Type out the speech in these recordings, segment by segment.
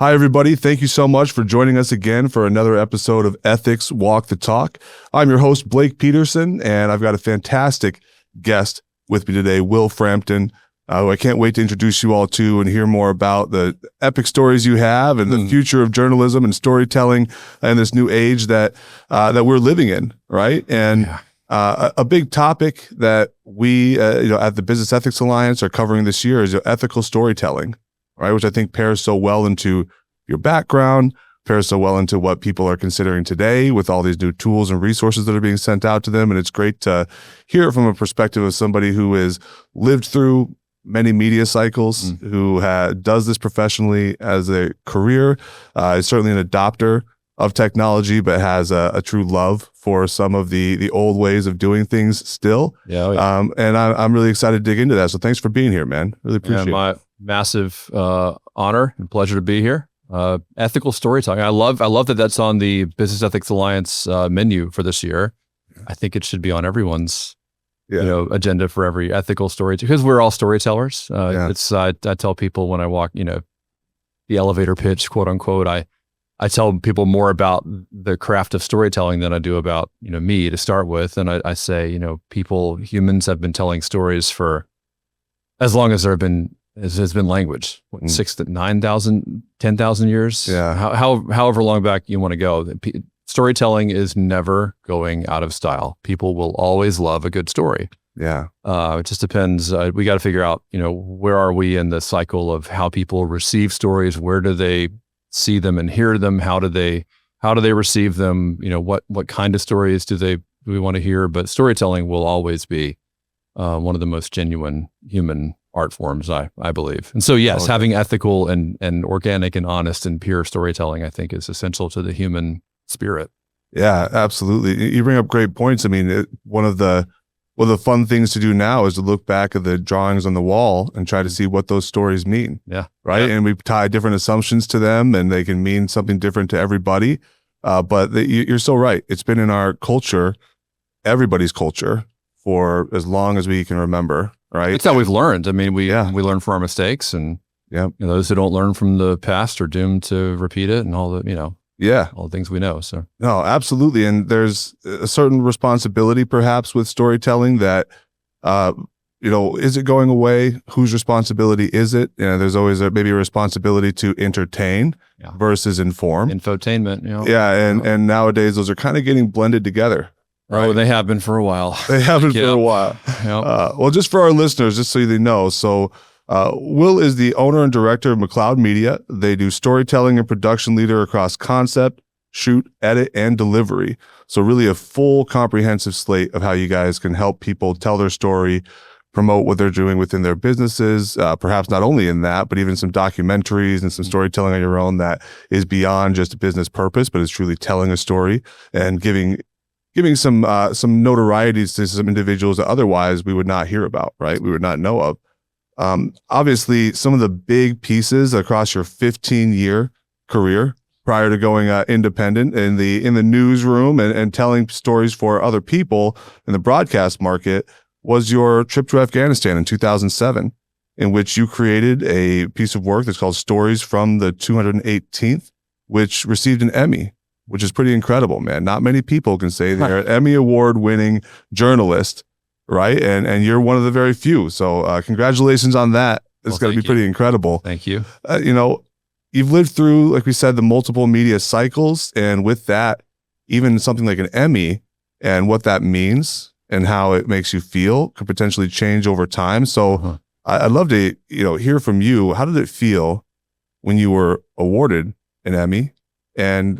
Hi, everybody. Thank you so much for joining us again for another episode of Ethics Walk the Talk. I'm your host, Blake Peterson, and I've got a fantastic guest with me today, Will Frampton, who I can't wait to introduce you all to and hear more about the epic stories you have and the future of journalism and storytelling in this new age that we're living in, right? And a big topic that we, at the Business Ethics Alliance are covering this year is ethical storytelling, right? Which I think pairs so well into your background, pairs so well into what people are considering today with all these new tools and resources that are being sent out to them. And it's great to hear it from a perspective of somebody who has lived through many media cycles, who does this professionally as a career, is certainly an adopter of technology, but has a true love for some of the old ways of doing things still. And I'm really excited to dig into that. So thanks for being here, man. Really appreciate it. My massive honor and pleasure to be here. Ethical storytelling. I love that that's on the Business Ethics Alliance menu for this year. I think it should be on everyone's agenda for every ethical story, because we're all storytellers. I tell people when I walk, the elevator pitch, quote unquote, I tell people more about the craft of storytelling than I do about, me to start with. And I say, humans have been telling stories for as long as there has been language, 6,000 to 9,000, 10,000 years. However long back you want to go. Storytelling is never going out of style. People will always love a good story. It just depends. We got to figure out, where are we in the cycle of how people receive stories? Where do they see them and hear them? How do they receive them? What kind of stories do we want to hear? But storytelling will always be one of the most genuine human art forms, I believe. And so, yes, having ethical and organic and honest and pure storytelling, I think, is essential to the human spirit. Yeah, absolutely. You bring up great points. I mean, one of the fun things to do now is to look back at the drawings on the wall and try to see what those stories mean. Right. And we tie different assumptions to them, and they can mean something different to everybody. But you're so right. It's been in our culture, everybody's culture, for as long as we can remember. Right. It's how we've learned. I mean, we learn from our mistakes, and those who don't learn from the past are doomed to repeat it, and all the, all the things we know. So no, absolutely. And there's a certain responsibility perhaps with storytelling that, is it going away? Whose responsibility is it? There's always maybe a responsibility to entertain versus inform. Infotainment. And nowadays those are kind of getting blended together. Right. Oh, they have been for a while. For a while. Well, just for our listeners, just so they know. So Will is the owner and director of McLeod Media. They do storytelling and production leader across concept, shoot, edit, and delivery. So really a full comprehensive slate of how you guys can help people tell their story, promote what they're doing within their businesses, perhaps not only in that, but even some documentaries and some storytelling on your own that is beyond just a business purpose, but is truly telling a story and giving some notoriety to some individuals that otherwise we would not hear about, right? We would not know of. Obviously, some of the big pieces across your 15-year career prior to going independent in the newsroom and telling stories for other people in the broadcast market was your trip to Afghanistan in 2007, in which you created a piece of work that's called Stories from the 218th, which received an Emmy, which is pretty incredible, man. Not many people can say they're an Emmy Award-winning journalist, right? And you're one of the very few. So congratulations on that. It's got to be pretty incredible. Thank you. You've lived through, like we said, the multiple media cycles, and with that, even something like an Emmy and what that means and how it makes you feel could potentially change over time. So I'd love to, hear from you. How did it feel when you were awarded an Emmy? And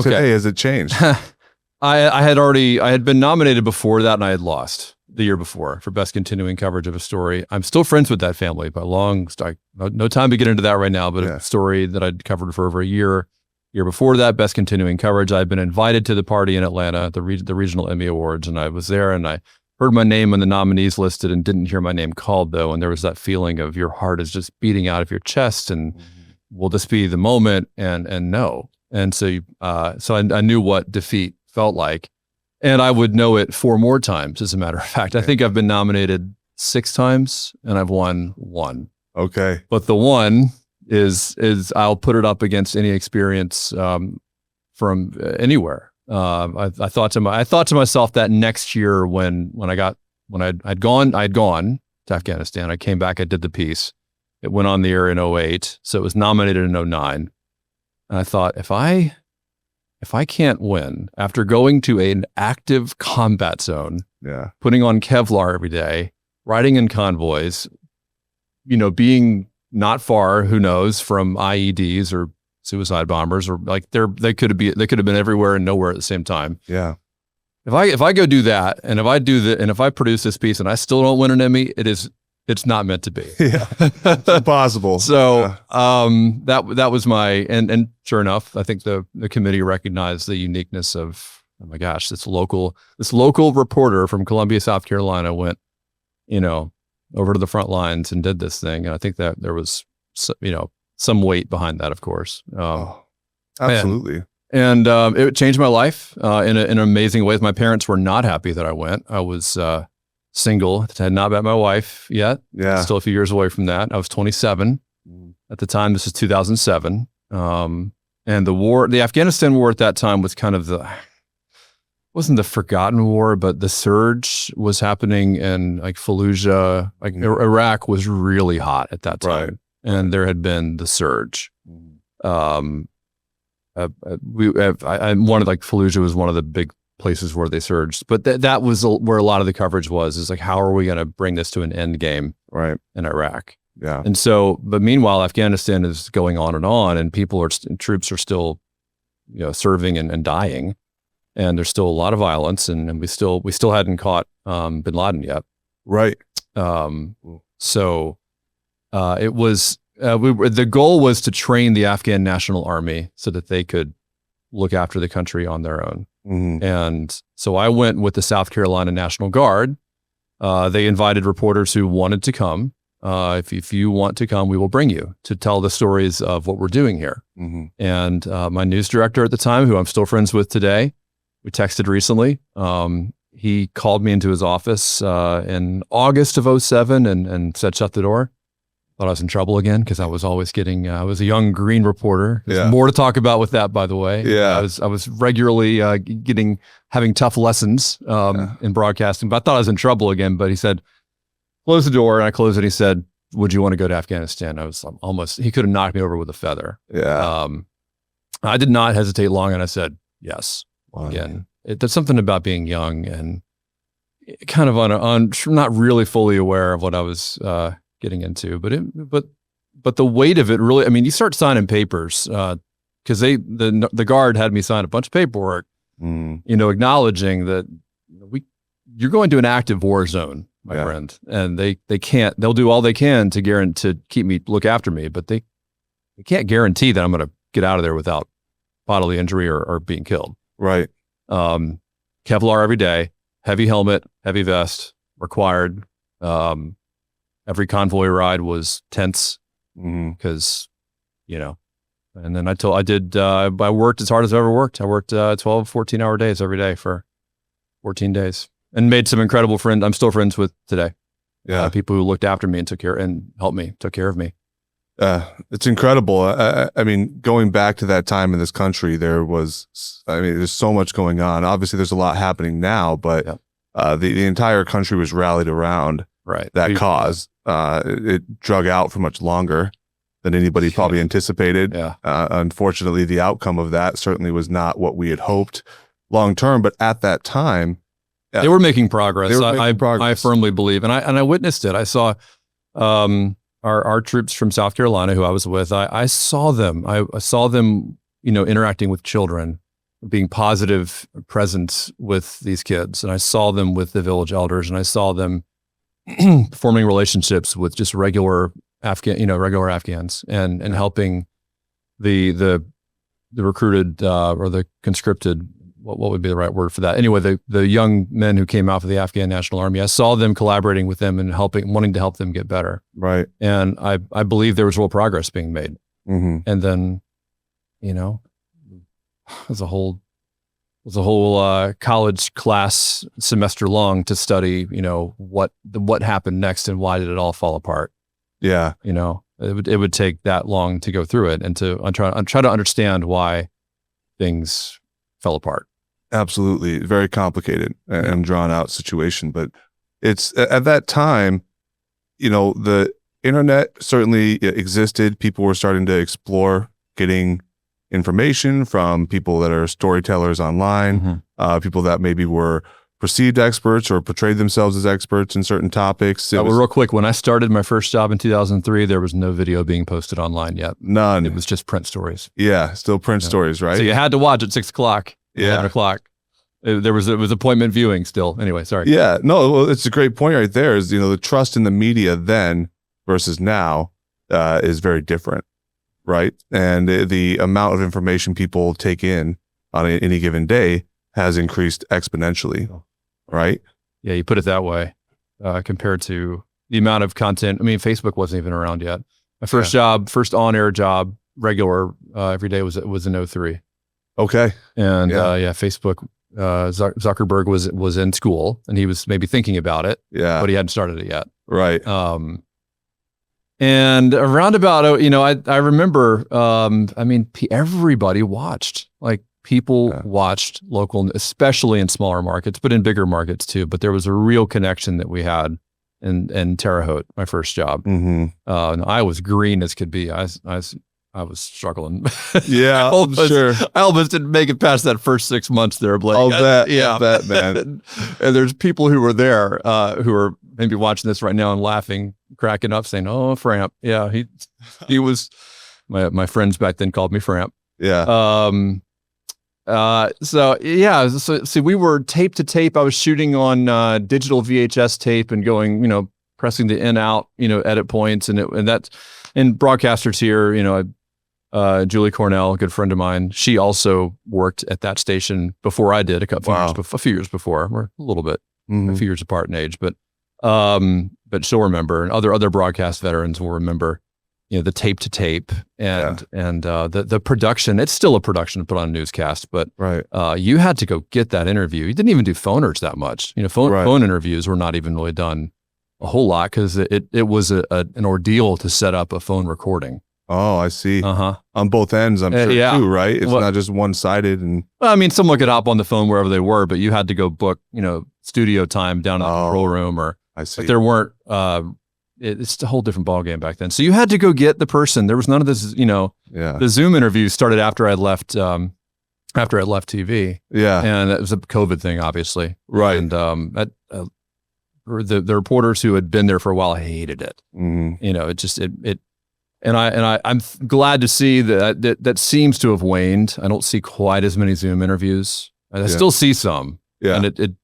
today, has it changed? I had been nominated before that, and I had lost the year before for best continuing coverage of a story. I'm still friends with that family by no time to get into that right now, but a story that I'd covered for over a year before that, best continuing coverage. I'd been invited to the party in Atlanta, the regional Emmy Awards, and I was there, and I heard my name on the nominees listed and didn't hear my name called, though. And there was that feeling of your heart is just beating out of your chest, and will this be the moment? And no. And so I knew what defeat felt like, and I would know it 4 more times. As a matter of fact, I think I've been nominated 6 times and I've won 1. Okay. But the one is I'll put it up against any experience from anywhere. I thought to myself that next year when I'd gone to Afghanistan, I came back, I did the piece. It went on the air in 2008, so it was nominated in 2009. And I thought, if I can't win after going to an active combat zone, putting on Kevlar every day, riding in convoys, being not far, who knows, from IEDs or suicide bombers, or like they could have been everywhere and nowhere at the same time. Yeah. If I go do that, and if I produce this piece and I still don't win an Emmy, it's not meant to be. Yeah. It's impossible. So that was my, and sure enough, I think the committee recognized the uniqueness of, oh my gosh, this local reporter from Columbia, South Carolina went, over to the front lines and did this thing. And I think that there was, some weight behind that, of course. Absolutely. And it changed my life in an amazing way. My parents were not happy that I went. I was single, had not met my wife yet. Yeah. Still a few years away from that. I was 27 at the time. This is 2007. And the Afghanistan war at that time was kind of wasn't the forgotten war, but the surge was happening in like Fallujah, like Iraq was really hot at that time. Right. And there had been the surge. I wanted, like, Fallujah was one of the big places where they surged, but that was where a lot of the coverage is like, how are we going to bring this to an end game in Iraq? Yeah. And so, but meanwhile, Afghanistan is going on, and troops are still, serving and dying, and there's still a lot of violence, and we still hadn't caught bin Laden yet. Right. So it was, the goal was to train the Afghan National Army so that they could look after the country on their own. Mm-hmm. And so I went with the South Carolina National Guard. They invited reporters who wanted to come. If you want to come, we will bring you to tell the stories of what we're doing here. Mm-hmm. And my news director at the time, who I'm still friends with today, we texted recently. He called me into his office in August of 2007 and said, shut the door. Thought I was in trouble again because I was always getting. I was a young green reporter. There's more to talk about with that, by the way. Yeah, I was regularly having tough lessons in broadcasting, but I thought I was in trouble again. But he said, "Close the door," and I closed it. He said, "Would you want to go to Afghanistan?" I was almost. He could have knocked me over with a feather. Yeah. I did not hesitate long, and I said yes. Wow. Again, there's something about being young and kind of on not really fully aware of what I was getting into, but the weight of it really, I mean, you start signing papers because the guard had me sign a bunch of paperwork, acknowledging that you're going to an active war zone, my friend, and they'll do all they can to keep me, look after me, but they can't guarantee that I'm going to get out of there without bodily injury or being killed. Right. Kevlar every day, heavy helmet, heavy vest required. Every convoy ride was tense because, and then I worked as hard as I ever worked. I worked 12, 14-hour days every day for 14 days and made some incredible friends. I'm still friends with today. Yeah. People who looked after me and took care of me. It's incredible. I mean, going back to that time in this country, there's so much going on. Obviously, there's a lot happening now, but the entire country was rallied around that cause. It drug out for much longer than anybody probably anticipated. Yeah. Unfortunately, the outcome of that certainly was not what we had hoped long term. But at that time, they were making progress. I firmly believe, and I witnessed it. I saw our troops from South Carolina, who I was with. I saw them. I saw them, interacting with children, being positive presence with these kids, and I saw them with the village elders, and I saw them forming relationships with just regular Afghans and helping the recruited or the conscripted. What would be the right word for that? Anyway, the young men who came out of the Afghan National Army, I saw them collaborating with them and wanting to help them get better. Right. And I believe there was real progress being made. Mm-hmm. And then, it was a whole college class semester long to study, what happened next and why did it all fall apart? Yeah. It would take that long to go through it and to try to understand why things fell apart. Absolutely. Very complicated and drawn out situation. But it's at that time, the internet certainly existed. People were starting to explore getting information from people that are storytellers online, people that maybe were perceived experts or portrayed themselves as experts in certain topics. Real quick, when I started my first job in 2003, there was no video being posted online yet. None. It was just print stories. Yeah, still print stories, right? So you had to watch at 6 o'clock, 7 o'clock. It was appointment viewing still. Anyway, sorry. Yeah, no, well, it's a great point right there. Is the trust in the media then versus now is very different, right? And the amount of information people take in on any given day has increased exponentially, right? Yeah, you put it that way compared to the amount of content. I mean, Facebook wasn't even around yet. My first job, first on-air job, regular every day was in 03. Okay. And Facebook. Zuckerberg was in school and he was maybe thinking about it, but he hadn't started it yet. Right. And around about, I remember, everybody watched, like people watched local, especially in smaller markets, but in bigger markets too. But there was a real connection that we had in Terre Haute, my first job. And I was green as could be. I was struggling. Yeah, sure. I almost didn't make it past that first 6 months there, Blake. I'll bet, man. And there's people who were there who are maybe watching this right now and laughing, cracking up, saying, "Oh, Framp." Yeah, he was. My friends back then called me Framp. Yeah. So see, we were tape to tape. I was shooting on digital VHS tape and going, pressing the in out, edit points, and broadcasters here, Julie Cornell, a good friend of mine, she also worked at that station before I did, a few years before. We're a little bit, a few years apart in age, but she'll remember, and other broadcast veterans will remember, the tape to tape and the production. It's still a production to put on a newscast, but you had to go get that interview. You didn't even do phoners that much. Phone interviews were not even really done a whole lot because it was an ordeal to set up a phone recording. Oh, I see. On both ends, I'm sure too, right? It's not just one-sided. And someone could hop on the phone wherever they were, but you had to go book, studio time down in the control room, or I see. But there weren't. It's a whole different ballgame back then. So you had to go get the person. There was none of this. The Zoom interviews started after I'd left. After I'd left TV. Yeah, and it was a COVID thing, obviously. Right. And the reporters who had been there for a while hated it. I'm glad to see that seems to have waned. I don't see quite as many Zoom interviews. I still see some. Yeah. And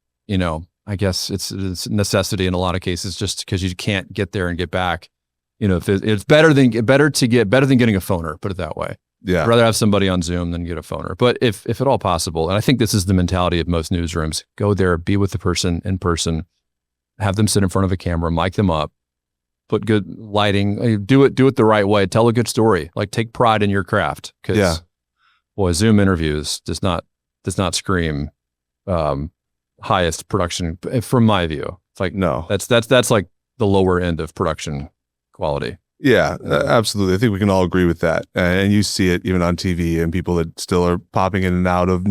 I guess it's a necessity in a lot of cases, just because you can't get there and get back. It's better than getting a phoner, put it that way. Yeah. I'd rather have somebody on Zoom than get a phoner. But if at all possible, and I think this is the mentality of most newsrooms, go there, be with the person in person, have them sit in front of a camera, mic them up, put good lighting, do it the right way, tell a good story, like take pride in your craft. Because boy, Zoom interviews does not scream highest production from my view. It's like, no, that's like the lower end of production quality. Yeah, absolutely. I think we can all agree with that. And you see it even on TV and people that still are popping in and out of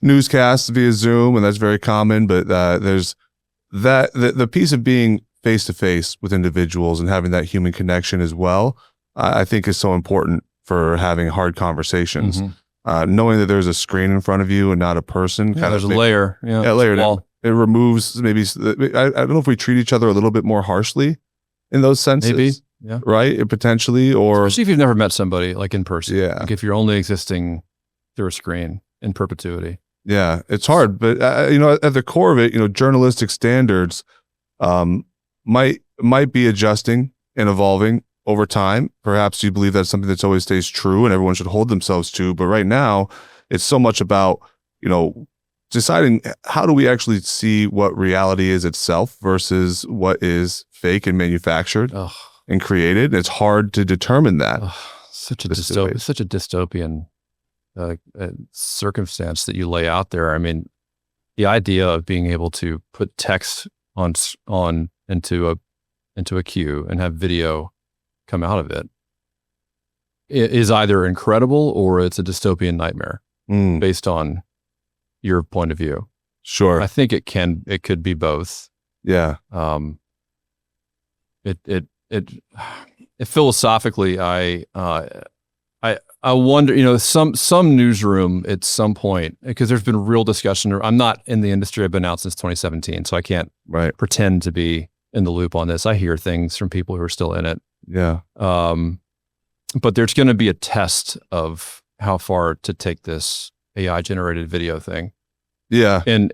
newscasts via Zoom, and that's very common. But there's the piece of being face to face with individuals and having that human connection as well, I think is so important for having hard conversations. Knowing that there's a screen in front of you and not a person. There's a layer. Yeah, layer. It removes maybe, I don't know if we treat each other a little bit more harshly in those senses. Maybe. Yeah. Right. Potentially, or especially if you've never met somebody like in person. Yeah. Like if you're only existing through a screen in perpetuity. Yeah, it's hard, but at the core of it, journalistic standards might be adjusting and evolving over time. Perhaps you believe that's something that's always stays true and everyone should hold themselves to. But right now, it's so much about deciding how do we actually see what reality is itself versus what is fake and manufactured. And created. It's hard to determine that. Such a dystopian circumstance that you lay out there. I mean, the idea of being able to put text into a queue and have video come out of it is either incredible or it's a dystopian nightmare based on your point of view. Sure. I think it could be both. Yeah. It philosophically, I wonder, some newsroom at some point, because there's been real discussion. I'm not in the industry. I've been out since 2017, so I can't pretend to be in the loop on this. I hear things from people who are still in it. Yeah. But there's going to be a test of how far to take this AI generated video thing. Yeah. In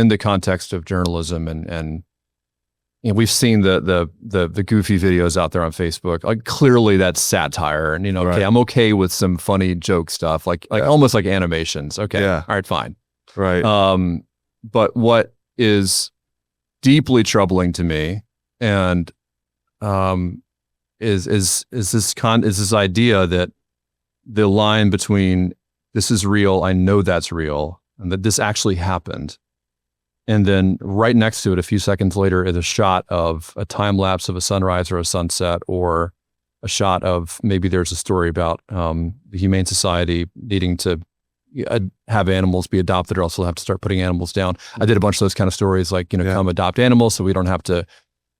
the context of journalism and we've seen the goofy videos out there on Facebook. Like clearly that's satire, and okay, I'm okay with some funny joke stuff, like almost like animations. Okay, all right, fine. Right. But what is deeply troubling to me, and is this idea that the line between this is real, I know that's real, and that this actually happened. And then right next to it, a few seconds later, is a shot of a time lapse of a sunrise or a sunset, or a shot of maybe there's a story about the Humane Society needing to have animals be adopted, or else they'll have to start putting animals down. I did a bunch of those kind of stories, like, come adopt animals so we don't have to,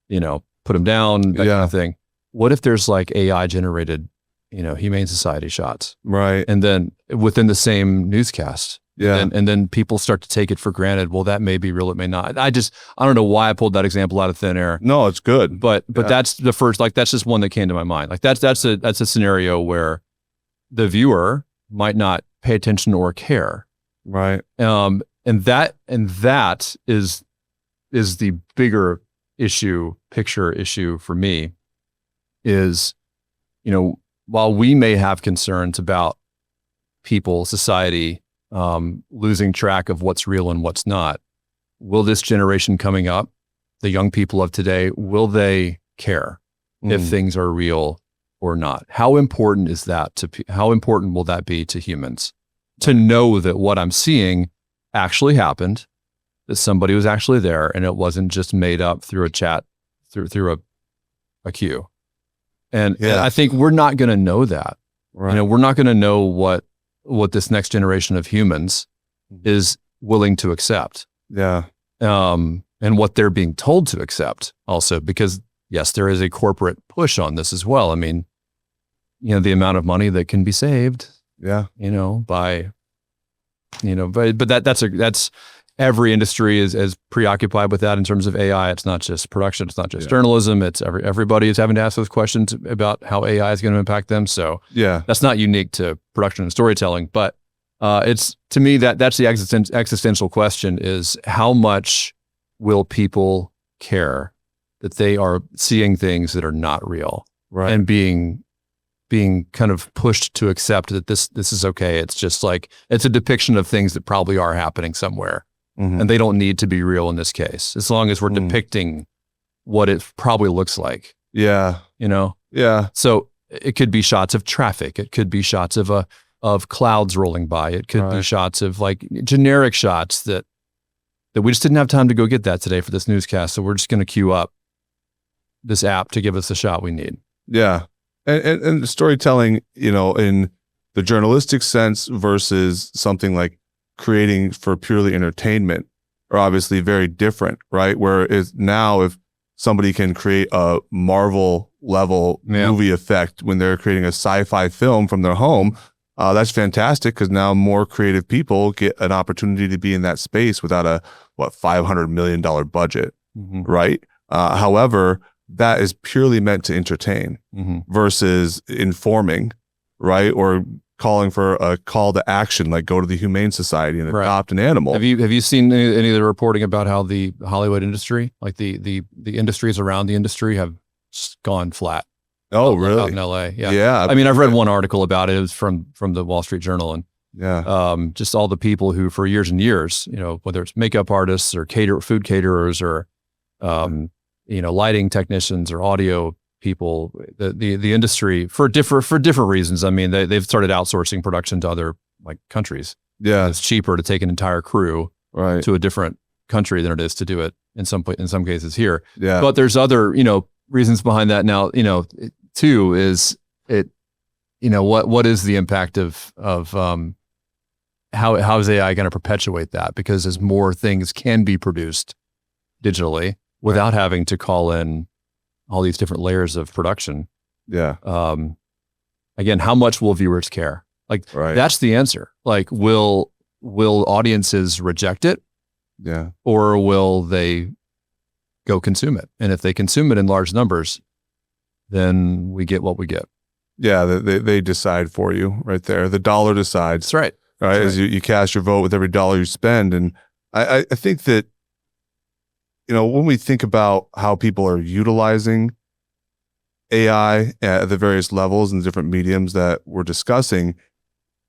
put them down, that kind of thing. What if there's like AI generated, Humane Society shots? Right. And then within the same newscast. Yeah. And then people start to take it for granted. Well, that may be real, it may not. I don't know why I pulled that example out of thin air. No, it's good. But that's the first, that's just one that came to my mind. Like that's a scenario where the viewer might not pay attention or care. Right. And that is the bigger picture issue for me is, while we may have concerns about people, society, losing track of what's real and what's not, will this generation coming up, the young people of today, will they care if things are real or not? How important is that how important will that be to humans to know that what I'm seeing actually happened, that somebody was actually there, and it wasn't just made up through a chat, through a queue? And I think we're not going to know that. Right. We're not going to know what this next generation of humans is willing to accept. Yeah. And what they're being told to accept also, because yes, there is a corporate push on this as well. I mean, the amount of money that can be saved. Yeah. But that's every industry is preoccupied with that in terms of AI. It's not just production. It's not just journalism. It's everybody is having to ask those questions about how AI is going to impact them. So that's not unique to production and storytelling, but it's, to me, that's the existential question is how much will people care that they are seeing things that are not real, right? And being kind of pushed to accept that this is okay. It's just like, it's a depiction of things that probably are happening somewhere. And they don't need to be real in this case, as long as we're depicting what it probably looks like. Yeah. Yeah. So it could be shots of traffic. It could be shots of clouds rolling by. It could be shots of like generic shots that we just didn't have time to go get that today for this newscast. So we're just going to queue up this app to give us the shot we need. Yeah. And storytelling, in the journalistic sense versus something like creating for purely entertainment are obviously very different, right? Whereas now, if somebody can create a Marvel level movie effect when they're creating a sci-fi film from their home, that's fantastic, because now more creative people get an opportunity to be in that space without a $500 million budget, right? However, that is purely meant to entertain versus informing, right? Or calling for a call to action, like go to the Humane Society and adopt an animal. Have you seen any of the reporting about how the Hollywood industry, like the industries around the industry, have just gone flat? Oh, really? Out in LA, yeah. I mean, I've read one article about it. It was from the Wall Street Journal, and just all the people who, for years and years, whether it's makeup artists or food caterers or lighting technicians or audio people, the industry for different reasons. I mean, they've started outsourcing production to other countries. Yeah, it's cheaper to take an entire crew to a different country than it is to do it in some cases here. Yeah, but there's other reasons behind that. Now too is it, what is the impact of how is AI going to perpetuate that? Because as more things can be produced digitally without having to call in all these different layers of production. Yeah. Again, how much will viewers care? Like Right. that's the answer. Like, will audiences reject it? Yeah. Or will they go consume it? And if they consume it in large numbers, then we get what we get. Yeah. They decide for you right there. The dollar decides. That's right. Right. That's As you cast your vote with every dollar you spend. And I think that, when we think about how people are utilizing AI at the various levels and the different mediums that we're discussing,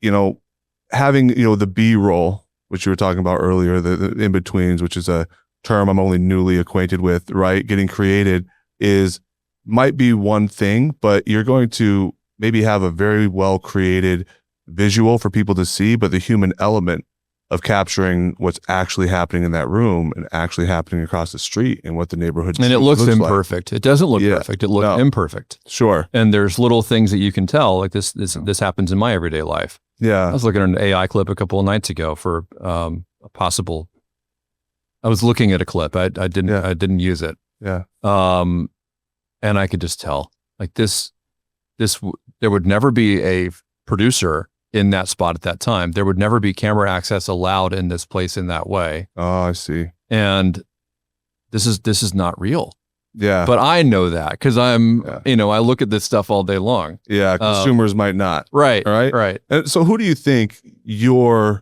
having, the B-roll, which you were talking about earlier, the in-betweens, which is a term I'm only newly acquainted with, right? Getting created might be one thing, but you're going to maybe have a very well created visual for people to see, but the human element of capturing what's actually happening in that room and actually happening across the street and what the neighborhood and it looks imperfect. Like. It doesn't look perfect. It looks imperfect. Sure. And there's little things that you can tell, like this happens in my everyday life. Yeah. I was looking at an AI clip a couple of nights ago for I was looking at a clip. I didn't use it. Yeah. And I could just tell, like there would never be a producer in that spot at that time. There would never be camera access allowed in this place in that way. Oh, I see. And this is not real. Yeah. But I know that because I look at this stuff all day long. Yeah. Consumers might not. Right. Right. Right. And so who do you think you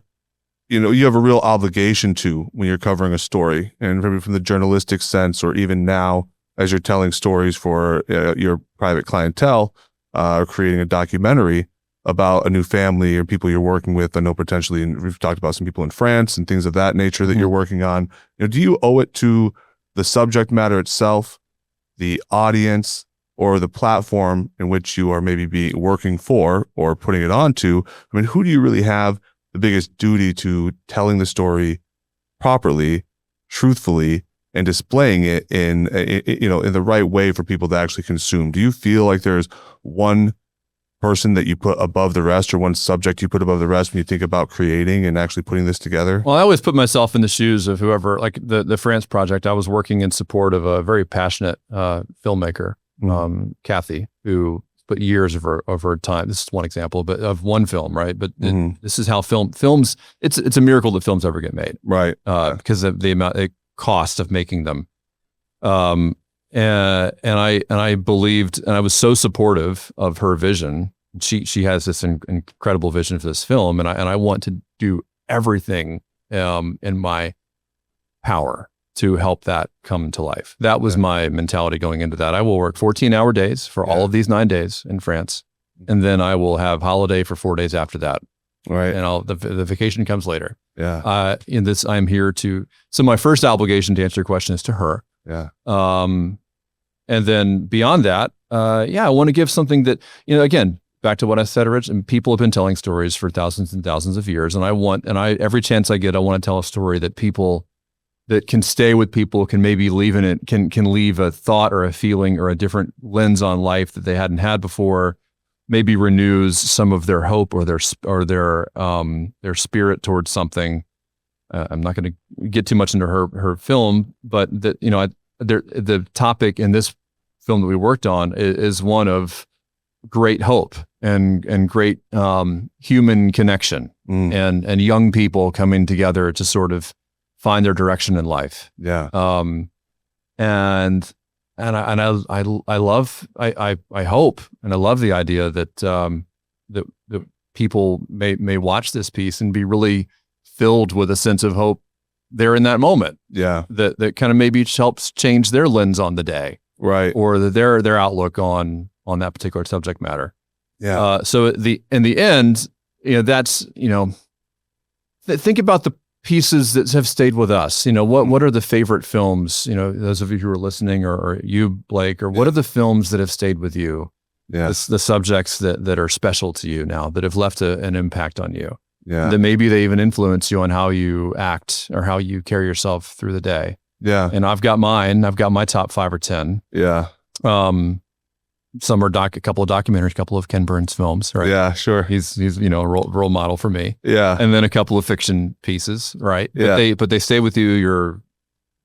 have a real obligation to when you're covering a story, and maybe from the journalistic sense, or even now as you're telling stories for your private clientele, or creating a documentary about a new family or people you're working with? I know potentially, and we've talked about some people in France and things of that nature that you're working on. Do you owe it to the subject matter itself, the audience, or the platform in which you are maybe working for or putting it onto? I mean, who do you really have the biggest duty to telling the story properly, truthfully, and displaying it in the right way for people to actually consume? Do you feel like there's one person that you put above the rest, or one subject you put above the rest when you think about creating and actually putting this together? Well, I always put myself in the shoes of whoever, like the France project. I was working in support of a very passionate filmmaker, Kathy, who put years of her time. This is one example, but of one film, right? But this is how films. It's a miracle that films ever get made, right? Because of the cost of making them. And I believed, and I was so supportive of her vision. She has this incredible vision for this film, and I want to do everything in my power to help that come to life. That was my mentality going into that. I will work 14-hour days for all of these 9 days in France, and then I will have holiday for 4 days after that. Right. And the vacation comes later. Yeah. In this, I'm here to. So my first obligation to answer your question is to her. Yeah. And then beyond that, I want to give something that, again, back to what I said originally, people have been telling stories for thousands and thousands of years. And every chance I get, I want to tell a story that can stay with people, can maybe leave in it, can leave a thought or a feeling or a different lens on life that they hadn't had before, maybe renews some of their hope or their spirit towards something. I'm not going to get too much into her film, but that, the topic in this film that we worked on is one of great hope and great human connection and young people coming together to sort of find their direction in life. Yeah. And I hope and I love the idea that that people may watch this piece and be really filled with a sense of hope there in that moment. Yeah. That kind of maybe helps change their lens on the day. Right. Or their outlook on that particular subject matter. Yeah. So in the end, that's, think about the pieces that have stayed with us. What are the favorite films, those of you who are listening, or you, Blake, or what are the films that have stayed with you? Yeah. The subjects that are special to you now, that have left an impact on you. Yeah. That maybe they even influence you on how you act or how you carry yourself through the day. Yeah. And I've got mine. I've got my top 5 or 10. Yeah. some are a couple of documentaries, a couple of Ken Burns films, right? Yeah, sure. He's a role model for me. Yeah. And then a couple of fiction pieces, right? Yeah. But they stay with you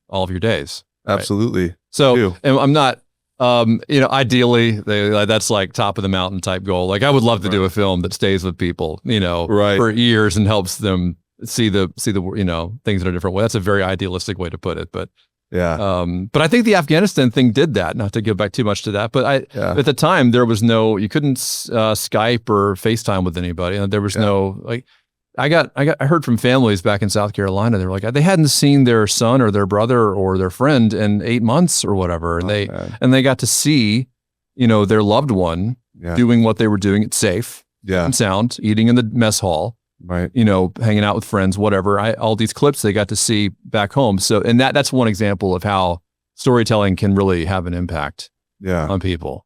all of your days. Right? Absolutely. So, and I'm not, ideally, that's like top of the mountain type goal. Like I would love to do a film that stays with people, for years and helps them see the things in a different way. That's a very idealistic way to put it, but yeah. But I think the Afghanistan thing did that. Not to go back too much to that, but at the time there was you couldn't Skype or FaceTime with anybody, and there was no like. I heard from families back in South Carolina. They were like they hadn't seen their son or their brother or their friend in 8 months or whatever, and they got to see, their loved one doing what they were doing. It's safe, and sound, eating in the mess hall, right? Hanging out with friends, whatever. All these clips they got to see back home. So, and that's one example of how storytelling can really have an impact, on people.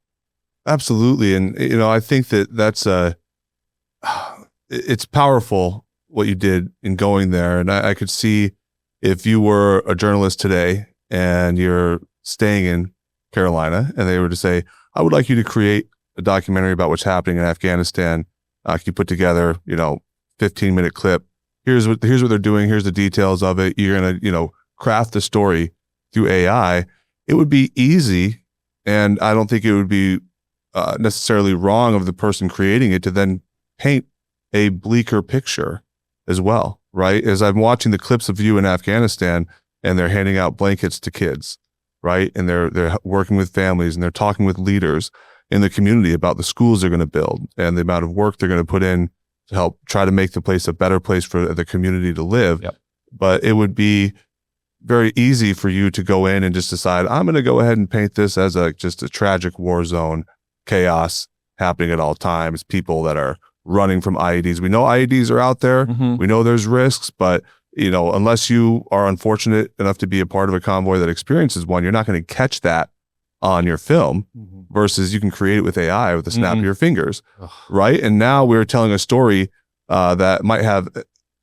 Absolutely, and I think that's it's powerful what you did in going there. And I could see if you were a journalist today and you're staying in Carolina and they were to say, I would like you to create a documentary about what's happening in Afghanistan. Can you put together, 15-minute clip? Here's what they're doing. Here's the details of it. You're going to, craft the story through AI. It would be easy. And I don't think it would be necessarily wrong of the person creating it to then paint a bleaker picture as well, right? As I'm watching the clips of you in Afghanistan and they're handing out blankets to kids, right? And they're working with families and they're talking with leaders in the community about the schools they're going to build and the amount of work they're going to put in to help try to make the place a better place for the community to live. Yep. But it would be very easy for you to go in and just decide, I'm going to go ahead and paint this as just a tragic war zone, chaos happening at all times, people that are running from IEDs. We know IEDs are out there. Mm-hmm. We know there's risks, but unless you are unfortunate enough to be a part of a convoy that experiences one, you're not going to catch that on your film versus you can create it with AI with the snap of your fingers, right? And now we're telling a story that might have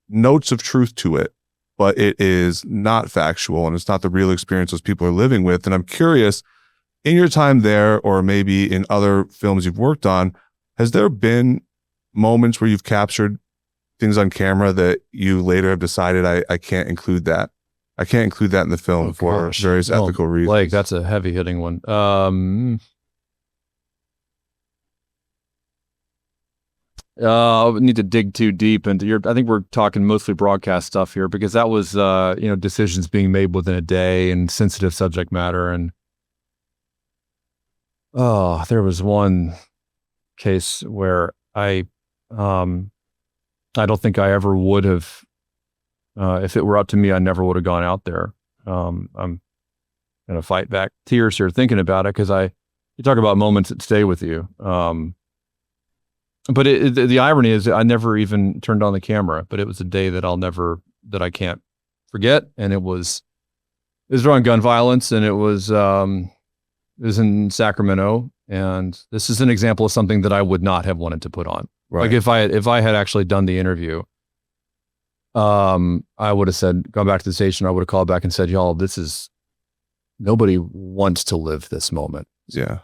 notes of truth to it, but it is not factual and it's not the real experience those people are living with. And I'm curious, in your time there, or maybe in other films you've worked on, has there been moments where you've captured things on camera that you later have decided I can't include that? I can't include that in the film for various ethical reasons. Like that's a heavy hitting one. I need to dig too deep into I think we're talking mostly broadcast stuff here because that was, decisions being made within a day and sensitive subject matter. And, there was one case where I don't think I ever would have, if it were up to me, I never would have gone out there. I'm going to fight back tears here thinking about it because you talk about moments that stay with you. But the irony is I never even turned on the camera, but it was a day that I can't forget. And it was around gun violence, and it was in Sacramento. And this is an example of something that I would not have wanted to put on. Right. Like if I had actually done the interview, I would have said, gone back to the station, I would have called back and said, y'all, nobody wants to live this moment. Yeah.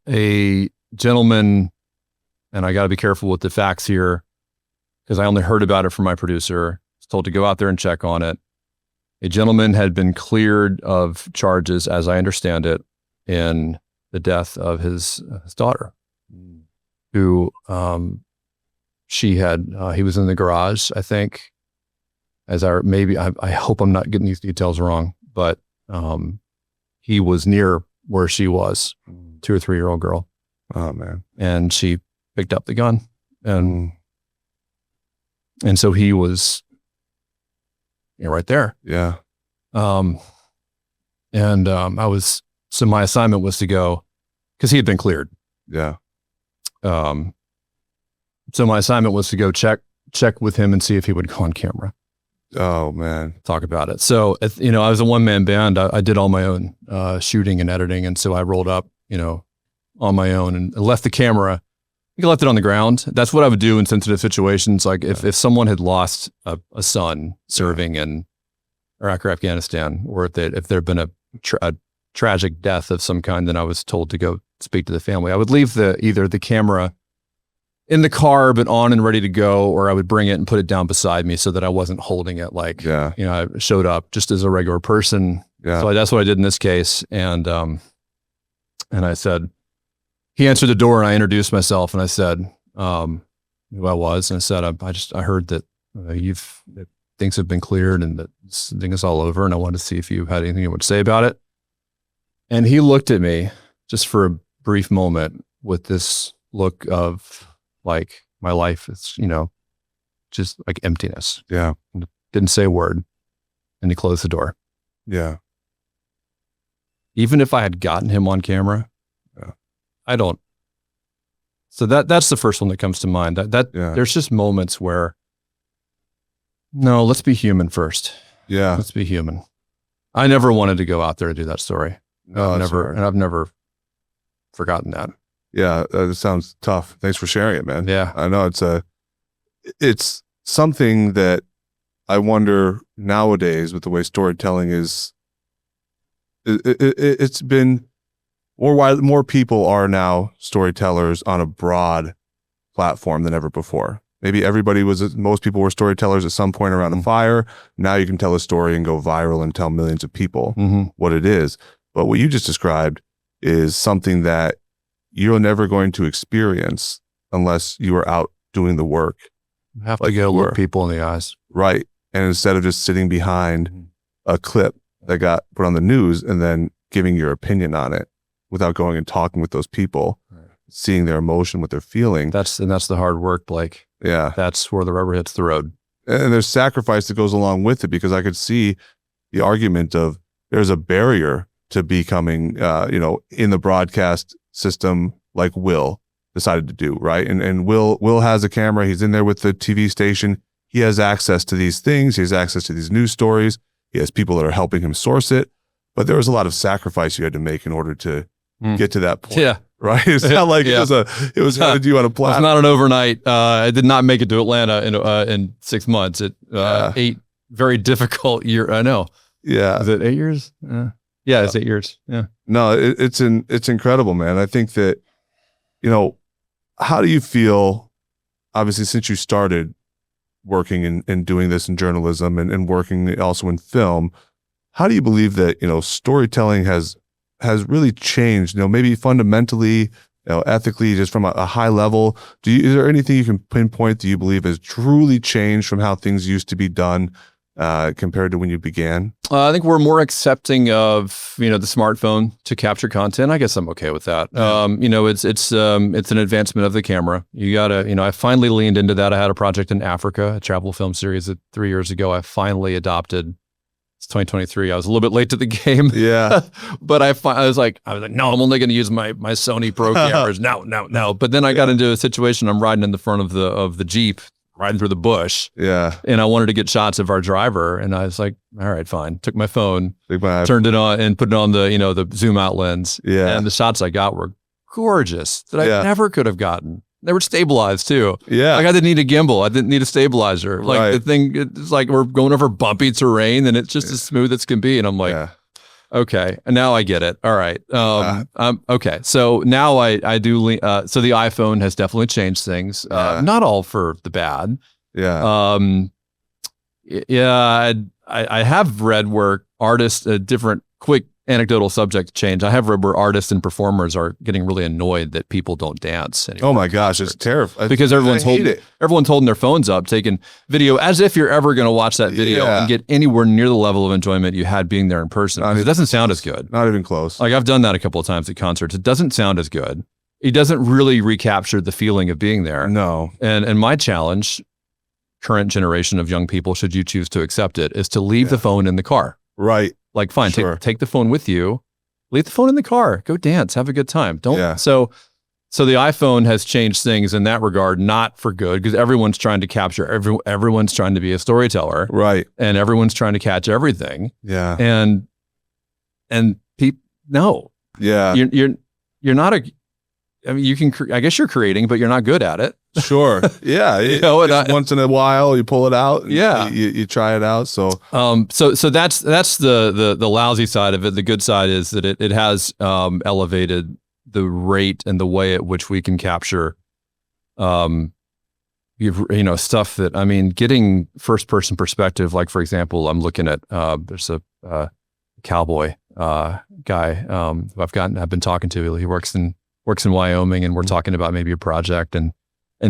A gentleman, and I got to be careful with the facts here because I only heard about it from my producer. I was told to go out there and check on it. A gentleman had been cleared of charges, as I understand it, in the death of his daughter, who he was in the garage, I think, I hope I'm not getting these details wrong, but he was near where she was, 2 or 3-year-old girl. Oh man. And she picked up the gun and so he was right there. Yeah. So my assignment was to go, because he had been cleared. Yeah. So my assignment was to go check with him and see if he would go on camera. Oh man. Talk about it. So, I was a one-man band. I did all my own shooting and editing. And so I rolled up, on my own and left the camera. I left it on the ground. That's what I would do in sensitive situations. Like if someone had lost a son serving in Iraq or Afghanistan, or if there'd been a tragic death of some kind, then I was told to go speak to the family. I would leave either the camera in the car, but on and ready to go, or I would bring it and put it down beside me so that I wasn't holding it like, Yeah. you know, I showed up just as a regular person. Yeah. So that's what I did in this case. And I said, he answered the door and I introduced myself and I said, who I was. And I said, I heard that that things have been cleared and that this thing is all over. And I wanted to see if you had anything you would say about it. And he looked at me just for a brief moment with this look of like, my life is, you know, just like emptiness. Yeah. Didn't say a word. And he closed the door. Yeah. Even if I had gotten him on camera, I don't. So that's the first one that comes to mind. There's just moments where, no, let's be human first. Yeah. Let's be human. I never wanted to go out there to do that story. No, I've never forgotten that. Yeah. It sounds tough. Thanks for sharing it, man. Yeah. I know it's something that I wonder nowadays with the way storytelling is, it's been more people are now storytellers on a broad platform than ever before. Maybe most people were storytellers at some point around a fire. Now you can tell a story and go viral and tell millions of people what it is. But what you just described is something that you're never going to experience unless you are out doing the work. You have to go look people in the eyes. Right. And instead of just sitting behind a clip that got put on the news and then giving your opinion on it without going and talking with those people, seeing their emotion, what they're feeling. That's the hard work, Blake. Yeah. That's where the rubber hits the road. And there's sacrifice that goes along with it, because I could see the argument of there's a barrier to becoming, in the broadcast system like Will decided to do, right? And Will has a camera. He's in there with the TV station. He has access to these things. He has access to these news stories. He has people that are helping him source it. But there was a lot of sacrifice you had to make in order to get to that point. Yeah. Right? It's not like it was handed to you on a platter. It's not an overnight. I did not make it to Atlanta in 6 months. 8 very difficult years. I know. Yeah. Is it 8 years? Yeah, it's 8 years. Yeah. No, it's incredible, man. I think that, how do you feel, obviously, since you started working and doing this in journalism and working also in film, how do you believe that, storytelling has really changed, maybe fundamentally, ethically, just from a high level? Is there anything you can pinpoint that you believe has truly changed from how things used to be done compared to when you began? I think we're more accepting of, the smartphone to capture content. I guess I'm okay with that. It's an advancement of the camera. You gotta, I finally leaned into that. I had a project in Africa, a travel film series that 3 years ago, I finally adopted. It's 2023. I was a little bit late to the game. Yeah. But I was like, no, I'm only going to use my Sony Pro cameras. No. But then I got into a situation. I'm riding in the front of the Jeep, riding through the bush. Yeah. And I wanted to get shots of our driver. And I was like, all right, fine. Took my phone, turned it on and put it on the, the zoom out lens. Yeah. And the shots I got were gorgeous that I never could have gotten. They were stabilized too. Yeah. Like I didn't need a gimbal. I didn't need a stabilizer. Like the thing, it's like we're going over bumpy terrain and it's just as smooth as can be. And I'm like, okay. And now I get it. All right. Okay. So now I do, so the iPhone has definitely changed things. Not all for the bad. Yeah. I have read where artists, different quick anecdotal subject change. I have read where artists and performers are getting really annoyed that people don't dance anymore. Oh my gosh, it's terrifying. Because everyone's holding their phones up, taking video as if you're ever going to watch that video and get anywhere near the level of enjoyment you had being there in person. It doesn't sound as good. Not even close. Like I've done that a couple of times at concerts. It doesn't sound as good. It doesn't really recapture the feeling of being there. No. And my challenge, current generation of young people, should you choose to accept it, is to leave the phone in the car. Right. Like, fine, take the phone with you, leave the phone in the car, go dance, have a good time. So the iPhone has changed things in that regard, not for good, because everyone's trying to capture, everyone's trying to be a storyteller. Right. And everyone's trying to catch everything. Yeah. And people, no. Yeah. You're not I mean, I guess you're creating, but you're not good at it. Sure. Yeah. You know, and once in a while you pull it out. And Yeah. You try it out. So, so that's the lousy side of it. The good side is that it has elevated the rate and the way at which we can capture, stuff that, I mean, getting first person perspective. Like, for example, I'm looking at, there's a cowboy guy I've been talking to. He works in Wyoming, and we're talking about maybe a project, and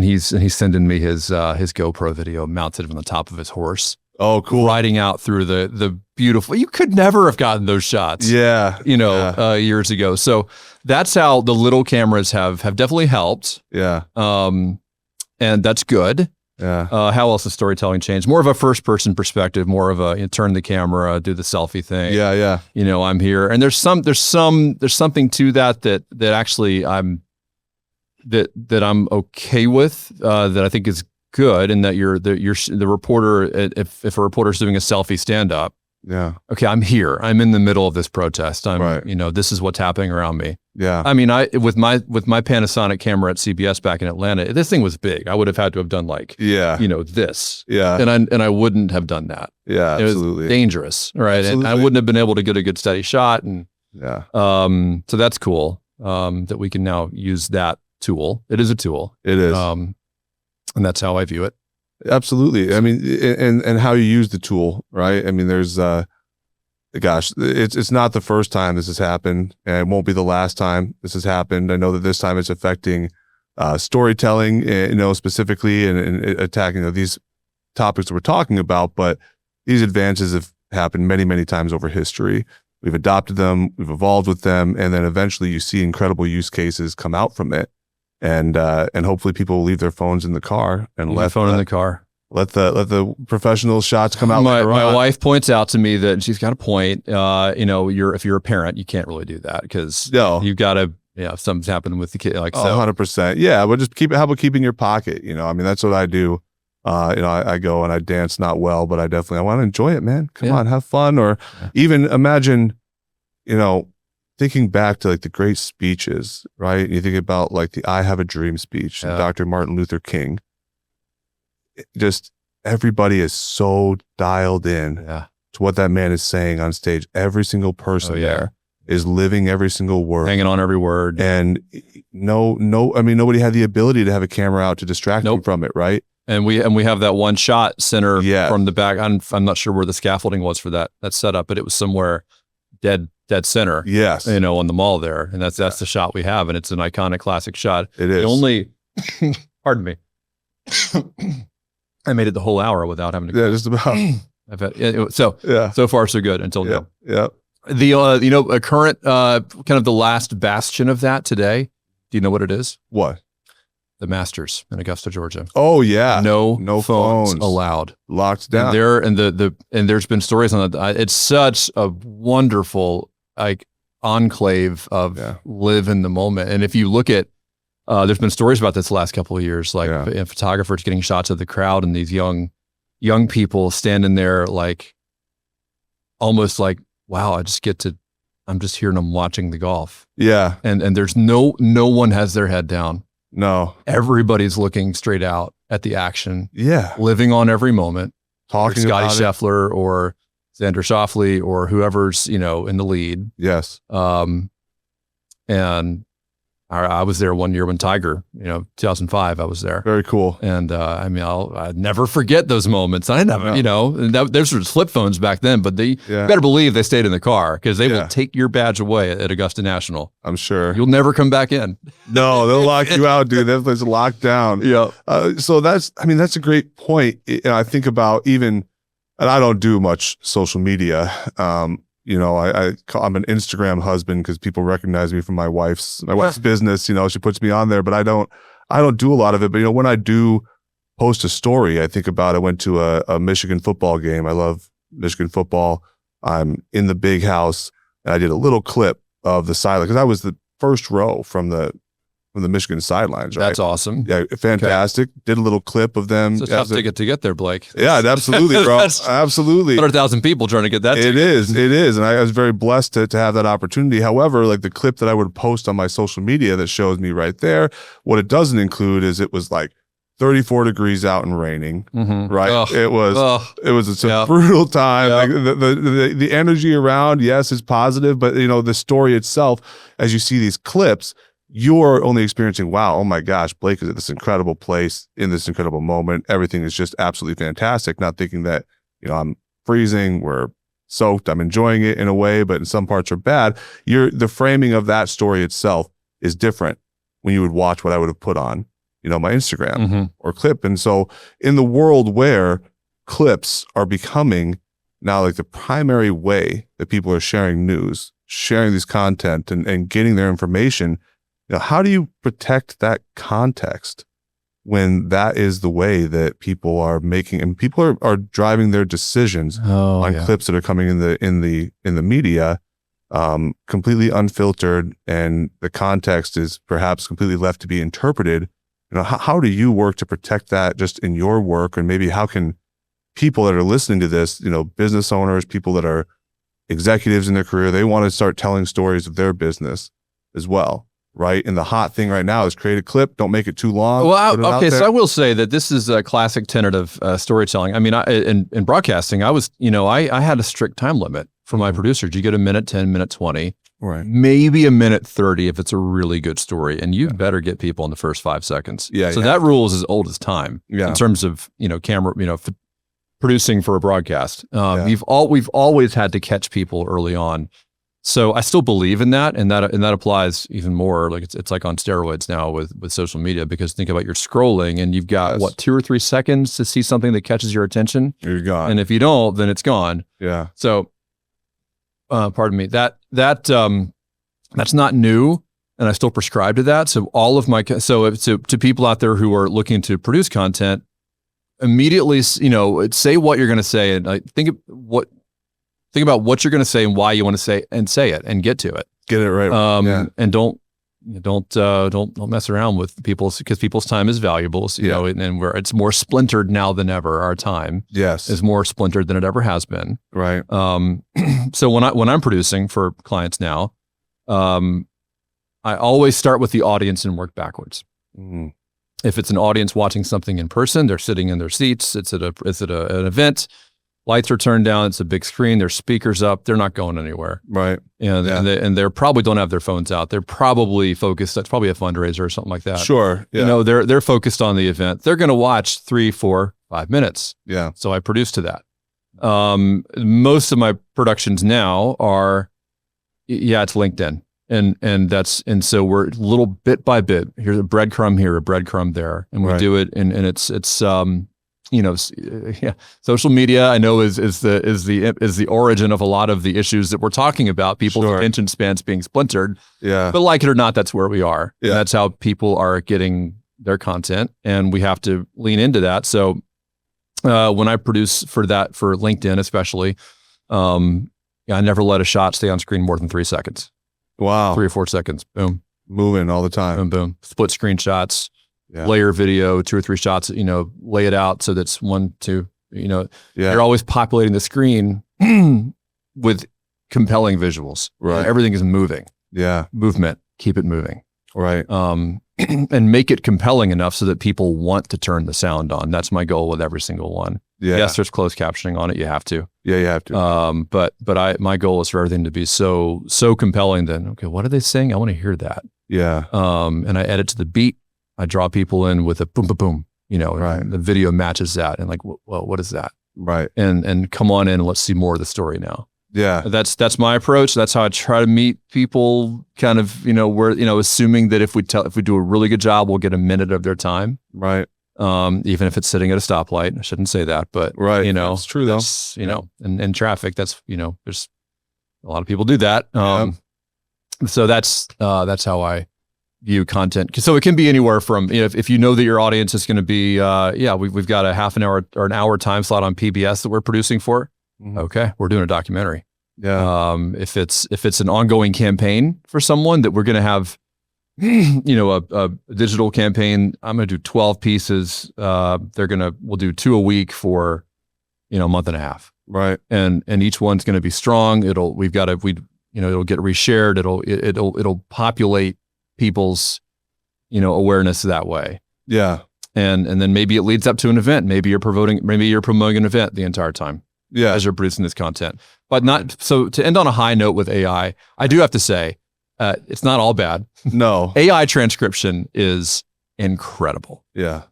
he's sending me his GoPro video mounted on the top of his horse. Oh, cool. Riding out through the beautiful, you could never have gotten those shots. Yeah. Years ago. So that's how the little cameras have definitely helped. Yeah. And that's good. Yeah. How else has storytelling changed? More of a first person perspective, more of a turn the camera, do the selfie thing. Yeah. Yeah. I'm here. And there's something to that actually that I'm okay with, that I think is good, and that you're the reporter. If a reporter's doing a selfie stand up, yeah, okay, I'm here. I'm in the middle of this protest. Right. This is what's happening around me. Yeah. I mean, with my Panasonic camera at CBS back in Atlanta, this thing was big. I would have had to have done this. Yeah. And I wouldn't have done that. Yeah, absolutely. It was dangerous, right? Absolutely. And I wouldn't have been able to get a good steady shot. And yeah. So that's cool. That we can now use that tool. It is a tool. It is. And that's how I view it. Absolutely. I mean, and how you use the tool, right? I mean, there's, it's not the first time this has happened, and it won't be the last time this has happened. I know that this time it's affecting storytelling, specifically, and attacking these topics that we're talking about. But these advances have happened many, many times over history. We've adopted them, we've evolved with them, and then eventually you see incredible use cases come out from it. And hopefully people will leave their phones in the car and let the professional shots come out. My wife points out to me that she's got a point. If you're a parent, you can't really do that because you've got to, if something's happening with the kid, 100%. Yeah, but just keep it. How about keeping your pocket? I mean, that's what I do. I go and I dance not well, but I want to enjoy it, man. Come on, have fun, or even imagine, thinking back to the great speeches, right? You think about the I Have a Dream speech, Dr. Martin Luther King. Just everybody is so dialed in to what that man is saying on stage. Every single person there is living every single word, hanging on every word. And nobody had the ability to have a camera out to distract them from it, right? And we have that one shot center from the back. I'm not sure where the scaffolding was for that setup, but it was somewhere dead center. Yes. On the mall there. And that's the shot we have. And it's an iconic classic shot. It is. The only, pardon me. I made it the whole hour without having to. Yeah, just about. So far so good until now. Yeah. The, a current, kind of the last bastion of that today. Do you know what it is? What? The Masters in Augusta, Georgia. Oh yeah. No phones allowed. Locked down. And there's been stories on that. It's such a wonderful enclave of live in the moment. And if you look at, there's been stories about this the last couple of years, photographers getting shots of the crowd and these young people standing there almost wow, I'm just here and I'm watching the golf. Yeah. And there's no one has their head down. No. Everybody's looking straight out at the action. Yeah. Living on every moment. Talking Scotty about Scheffler or Xander Schauffele or whoever's, in the lead. Yes. And I was there one year when Tiger, 2005, I was there. Very cool. And I'd never forget those moments. I never, there's sort of flip phones back then, but you better believe they stayed in the car because they will take your badge away at Augusta National. I'm sure. You'll never come back in. No, they'll lock you out, dude. That place is locked down. Yeah. So that's a great point. I think about and I don't do much social media. I'm an Instagram husband because people recognize me from my wife's business. She puts me on there, but I don't do a lot of it. But when I do post a story, I think about, I went to a Michigan football game. I love Michigan football. I'm in the big house, and I did a little clip of the sideline because I was the first row from the Michigan sidelines. Right? That's awesome. Yeah, fantastic. Okay. Did a little clip of them. It's a tough ticket to get there, Blake. Yeah, absolutely, bro. Absolutely. 100,000 people trying to get that ticket. It is. And I was very blessed to have that opportunity. However, the clip that I would post on my social media that shows me right there, what it doesn't include is it was 34 degrees out and raining, right? Ugh. It was a Yep. brutal time. Yep. Like the energy around, yes, is positive, but the story itself, as you see these clips, you're only experiencing, wow, oh my gosh, Blake is at this incredible place in this incredible moment. Everything is just absolutely fantastic. Not thinking that, I'm freezing, we're soaked, I'm enjoying it in a way, but in some parts are bad. The framing of that story itself is different when you would watch what I would have put on, my Instagram or clip. And so in the world where clips are becoming now like the primary way that people are sharing news, sharing this content and getting their information, how do you protect that context when that is the way that people are making, and people are driving their decisions on clips that are coming in the media, completely unfiltered, and the context is perhaps completely left to be interpreted. How do you work to protect that just in your work? And maybe how can people that are listening to this, business owners, people that are executives in their career, they want to start telling stories of their business as well, right? And the hot thing right now is create a clip, don't make it too long. Well, okay, so I will say that this is a classic tenet of storytelling. I mean, in broadcasting, I was, I had a strict time limit for my producers. You get a minute 10, minute 20. Right. Maybe a minute 30 if it's a really good story, and you better get people in the first 5 seconds. Yeah. So that rule is as old as time in terms of camera, producing for a broadcast. We've always had to catch people early on. So I still believe in that, and that applies even more. Like it's like on steroids now with social media, because think about, you're scrolling and you've got 2 or 3 seconds to see something that catches your attention. You're gone, and if you don't, then it's gone. Yeah. So. Pardon me, that's not new, and I still prescribe to that. So all of my, to people out there who are looking to produce content, immediately, say what you're going to say, and think about what you're going to say and why you want to say it, and get to it. Get it right. And don't mess around with people's, because people's time is valuable. So, and where it's more splintered now than ever. Our time is more splintered than it ever has been. Right. So when I'm producing for clients now, I always start with the audience and work backwards. Mm. If it's an audience watching something in person, they're sitting in their seats. It's at an event. Lights are turned down. It's a big screen. There's speakers up. They're not going anywhere. Right. And they probably don't have their phones out. They're probably focused. That's probably a fundraiser or something like that. Sure. Yeah. They're focused on the event. They're going to watch 3, 4, 5 minutes. Yeah. So I produce to that. Most of my productions now are, it's LinkedIn. And so we're little bit by bit. Here's a breadcrumb here, a breadcrumb there. And we do it. And it's social media, I know is the origin of a lot of the issues that we're talking about. People's attention spans being splintered. Yeah. But like it or not, that's where we are. Yeah. That's how people are getting their content, and we have to lean into that. So when I produce for LinkedIn, especially, I never let a shot stay on screen more than 3 seconds. Wow. 3 or 4 seconds. Boom. Moving all the time. Boom, boom. Split screen shots. Yeah. Layer video, 2 or 3 shots, lay it out so that's 1, 2, you're always populating the screen with compelling visuals. Right. Everything is moving. Yeah. Movement. Keep it moving. Right. And make it compelling enough so that people want to turn the sound on. That's my goal with every single one. Yeah. Yes, there's closed captioning on it. You have to. Yeah, you have to. But my goal is for everything to be so compelling that, okay, what are they saying? I want to hear that. Yeah. And I edit to the beat. I draw people in with a boom, boom, boom, and the video matches that. And like, well, what is that? Right. And come on in and let's see more of the story now. Yeah. That's my approach. That's how I try to meet people, kind of, assuming that if we do a really good job, we'll get a minute of their time. Right. Even if it's sitting at a stoplight. I shouldn't say that, but it's true though. And traffic, that's, there's a lot of people do that. So that's how I view content. So it can be anywhere from, if that your audience is going to be, we've got a half an hour or an hour time slot on PBS that we're producing for. Mm-hmm. Okay. We're doing a documentary. Yeah. If it's an ongoing campaign for someone that we're going to have, a digital campaign, I'm going to do 12 pieces. We'll do 2 a week for, a month and a half. Right. And each one's going to be strong. It'll get reshared. It'll populate people's, awareness that way. Yeah. And then maybe it leads up to an event. Maybe you're promoting an event the entire time as you're producing this content. But not so to end on a high note with AI, I do have to say, it's not all bad. No. AI transcription is incredible. Yeah.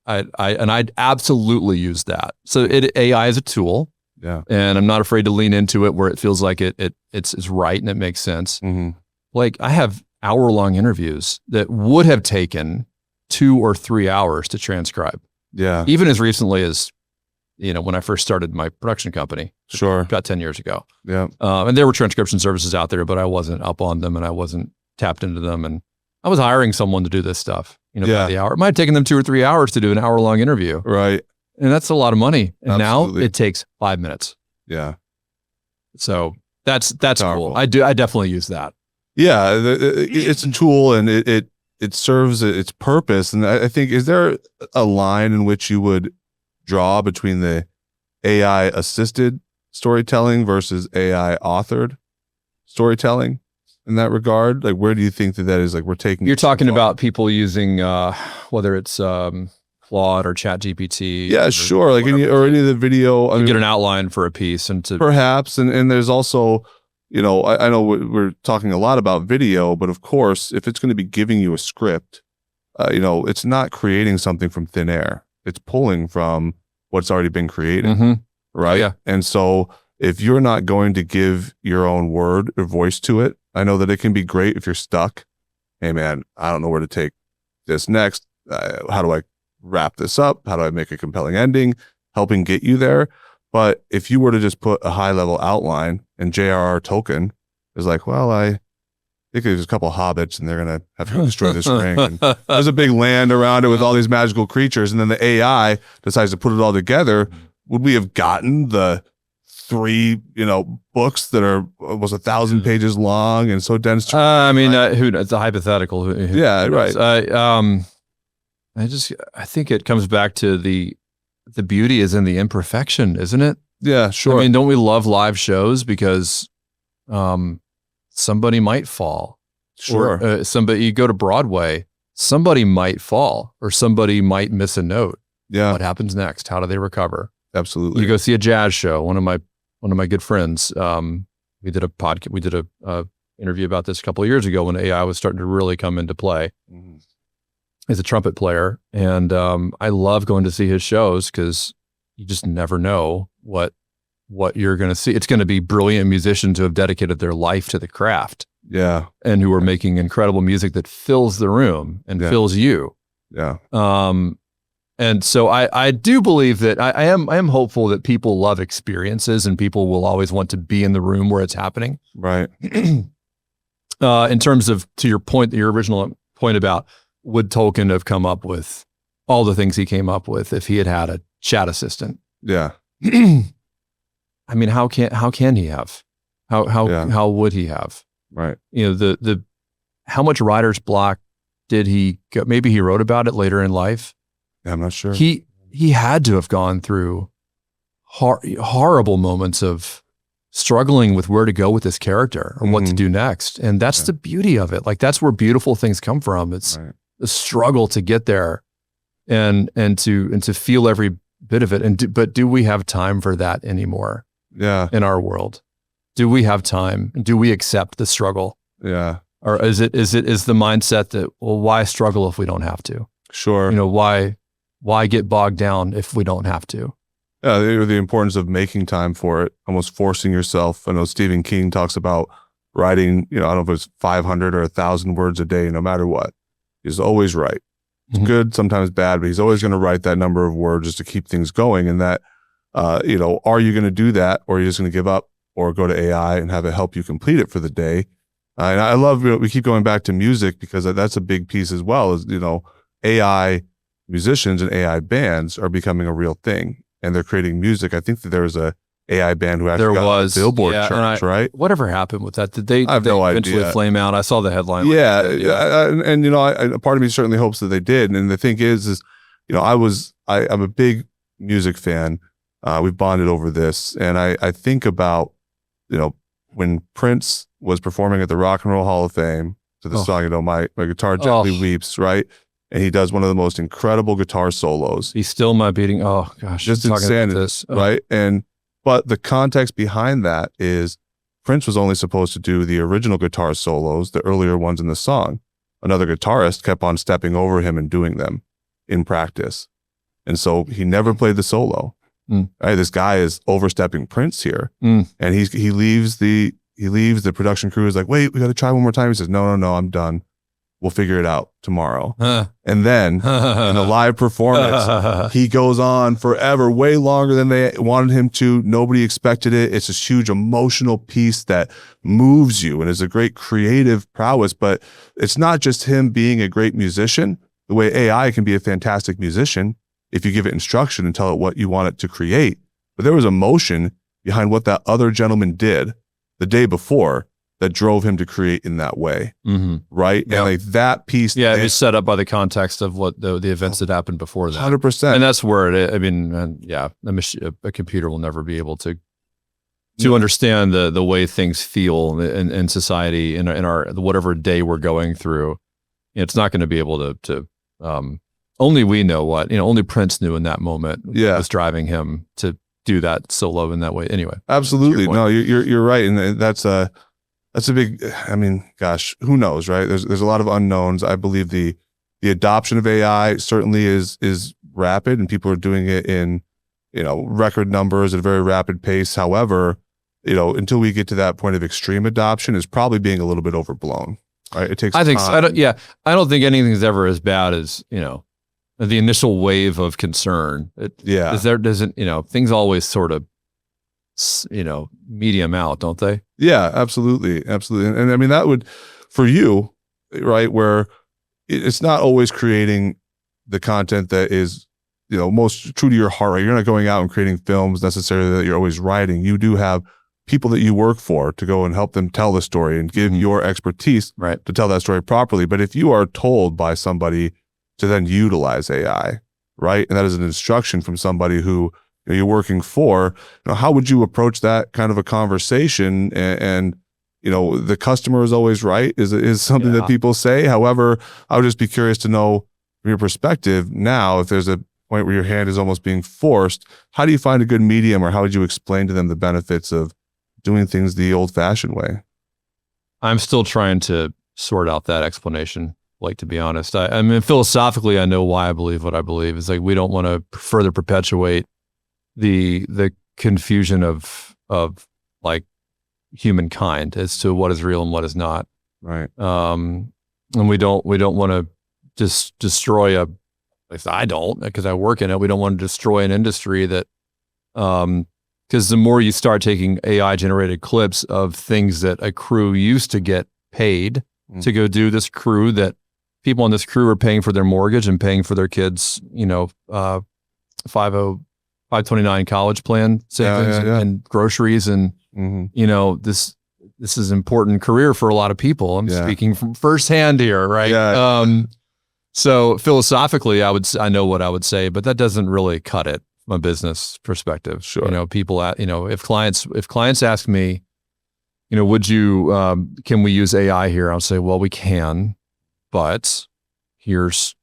I'd absolutely use that. So AI is a tool. Yeah. And I'm not afraid to lean into it where it feels like it's right and it makes sense. Mm-hmm. Like I have hour-long interviews that would have taken 2 or 3 hours to transcribe. Yeah. Even as recently as, when I first started my production company. Sure. About 10 years ago. Yeah. And there were transcription services out there, but I wasn't up on them and I wasn't tapped into them. And I was hiring someone to do this stuff, by the hour. It might have taken them 2 or 3 hours to do an hour-long interview. Right. And that's a lot of money. And Absolutely. now it takes 5 minutes. Yeah. So that's powerful. cool. I definitely use that. Yeah, it's a tool and it serves its purpose. And I think, is there a line in which you would draw between the AI assisted storytelling versus AI authored storytelling in that regard? Like, where do you think that is? Like, we're taking. You're talking about people using whether it's Claude or ChatGPT. Yeah, sure. Like any of the video. You get an outline for a piece and perhaps, and there's also. I know we're talking a lot about video, but of course, if it's going to be giving you a script, it's not creating something from thin air. It's pulling from what's already been created, mm-hmm. right? Yeah. And so if you're not going to give your own word or voice to it, I know that it can be great if you're stuck. Hey, man, I don't know where to take this next. How do I wrap this up? How do I make a compelling ending? Helping get you there. But if you were to just put a high-level outline and J.R.R. Tolkien is like, well, I think there's a couple hobbits and they're going to have to destroy this ring. And there's a big land around it with all these magical creatures. And then the AI decides to put it all together. Would we have gotten the 3, books that are almost 1,000 pages long and so dense? It's a hypothetical. Yeah, right. I think it comes back to the beauty is in the imperfection, isn't it? Yeah, sure. Don't we love live shows because somebody might fall? Sure. Or, you go to Broadway, somebody might fall or somebody might miss a note. Yeah. What happens next? How do they recover? Absolutely. You go see a jazz show. One of my good friends, we did a podcast. We did a interview about this a couple of years ago when AI was starting to really come into play. Mm-hmm. He's a trumpet player, and I love going to see his shows because you just never know what you're going to see. It's going to be brilliant musicians who have dedicated their life to the craft. Yeah. And who are making incredible music that fills the room and fills you. Yeah. And so I do believe that I am hopeful that people love experiences and people will always want to be in the room where it's happening. Right. In terms of, to your point, your original point about, would Tolkien have come up with all the things he came up with if he had had a chat assistant? Yeah. I mean, how can he have? How would he have? Right. The how much writer's block did he go? Maybe he wrote about it later in life. Yeah, I'm not sure. He had to have gone through horrible moments of struggling with where to go with this character or what to do next. And that's the beauty of it. Like, that's where beautiful things come from. It's the struggle to get there and to feel every bit of it. But do we have time for that anymore? Yeah. In our world, do we have time? Do we accept the struggle? Yeah. Or is the mindset that, well, why struggle if we don't have to? Sure. Why get bogged down if we don't have to? Yeah, the importance of making time for it, almost forcing yourself. I know Stephen King talks about writing, I don't know if it's 500 or 1,000 words a day, no matter what. He's always right. It's good, sometimes bad, but he's always going to write that number of words just to keep things going. And that, are you going to do that, or are you just going to give up or go to AI and have it help you complete it for the day? And I love, we keep going back to music because that's a big piece as well, is, AI musicians and AI bands are becoming a real thing. And they're creating music. I think that there was a AI band who actually got Billboard charts, right? Whatever happened with that? Did they I have no eventually idea. Flame out? I saw the headline. Yeah. And part of me certainly hopes that they did. And the thing is, I'm a big music fan. We've bonded over this. And I think about, when Prince was performing at the Rock and Roll Hall of Fame to the song, My Guitar Gently Weeps, right? and he does one of the most incredible guitar solos. He's still my beating. Oh gosh, Just talking about insanity, this. Oh. right? But the context behind that is Prince was only supposed to do the original guitar solos, the earlier ones in the song. Another guitarist kept on stepping over him and doing them in practice. And so he never played the solo. Right? This guy is overstepping Prince here. And he leaves the production crew is like, wait, we got to try one more time. He says, no, I'm done. We'll figure it out tomorrow. And then in a live performance, he goes on forever, way longer than they wanted him to. Nobody expected it. It's this huge emotional piece that moves you and is a great creative prowess. But it's not just him being a great musician. The way AI can be a fantastic musician if you give it instruction and tell it what you want it to create. But there was emotion behind what that other gentleman did the day before that drove him to create in that way, right? Yep. And like that piece, it was set up by the context of what the events that happened before that. 100%, and that's where it. I mean, a computer will never be able to understand the way things feel in society in our whatever day we're going through. It's not going to be able to. Only we know what only Prince knew in that moment. Was driving him to do that solo in that way. Anyway, absolutely, no, you're right, and that's a big, I mean, gosh, who knows, right? There's a lot of unknowns. I believe the adoption of AI certainly is rapid, and people are doing it in, record numbers at a very rapid pace. However, until we get to that point of extreme adoption, is probably being a little bit overblown, right? It takes time. I don't think anything's ever as bad as, the initial wave of concern. Things always sort of, medium out, don't they? Yeah, absolutely. And I mean, that would, for you, right, where it's not always creating the content that is, most true to your heart, right? You're not going out and creating films necessarily that you're always writing. You do have people that you work for to go and help them tell the story and give your expertise to tell that story properly. But if you are told by somebody to then utilize AI, right, and that is an instruction from somebody who you're working for, how would you approach that kind of a conversation? And the customer is always right is something that people say. However, I would just be curious to know from your perspective now, if there's a point where your hand is almost being forced, how do you find a good medium, or how would you explain to them the benefits of doing things the old-fashioned way? I'm still trying to sort out that explanation. Like, to be honest, I mean, philosophically, I know why I believe what I believe. It's like we don't want to further perpetuate the confusion of like humankind as to what is real and what is not. Right. And we don't want to just destroy at least I don't, because I work in it. We don't want to destroy an industry that, because the more you start taking AI generated clips of things that a crew used to get paid to go do, this crew that people on this crew are paying for their mortgage and paying for their kids, 529 college plan savings and groceries, and this is important career for a lot of people. I'm speaking from firsthand here, right? So philosophically, I know what I would say, but that doesn't really cut it from a business perspective. Sure. People if clients ask me, would you can we use AI here? I'll say, well, we can, but here's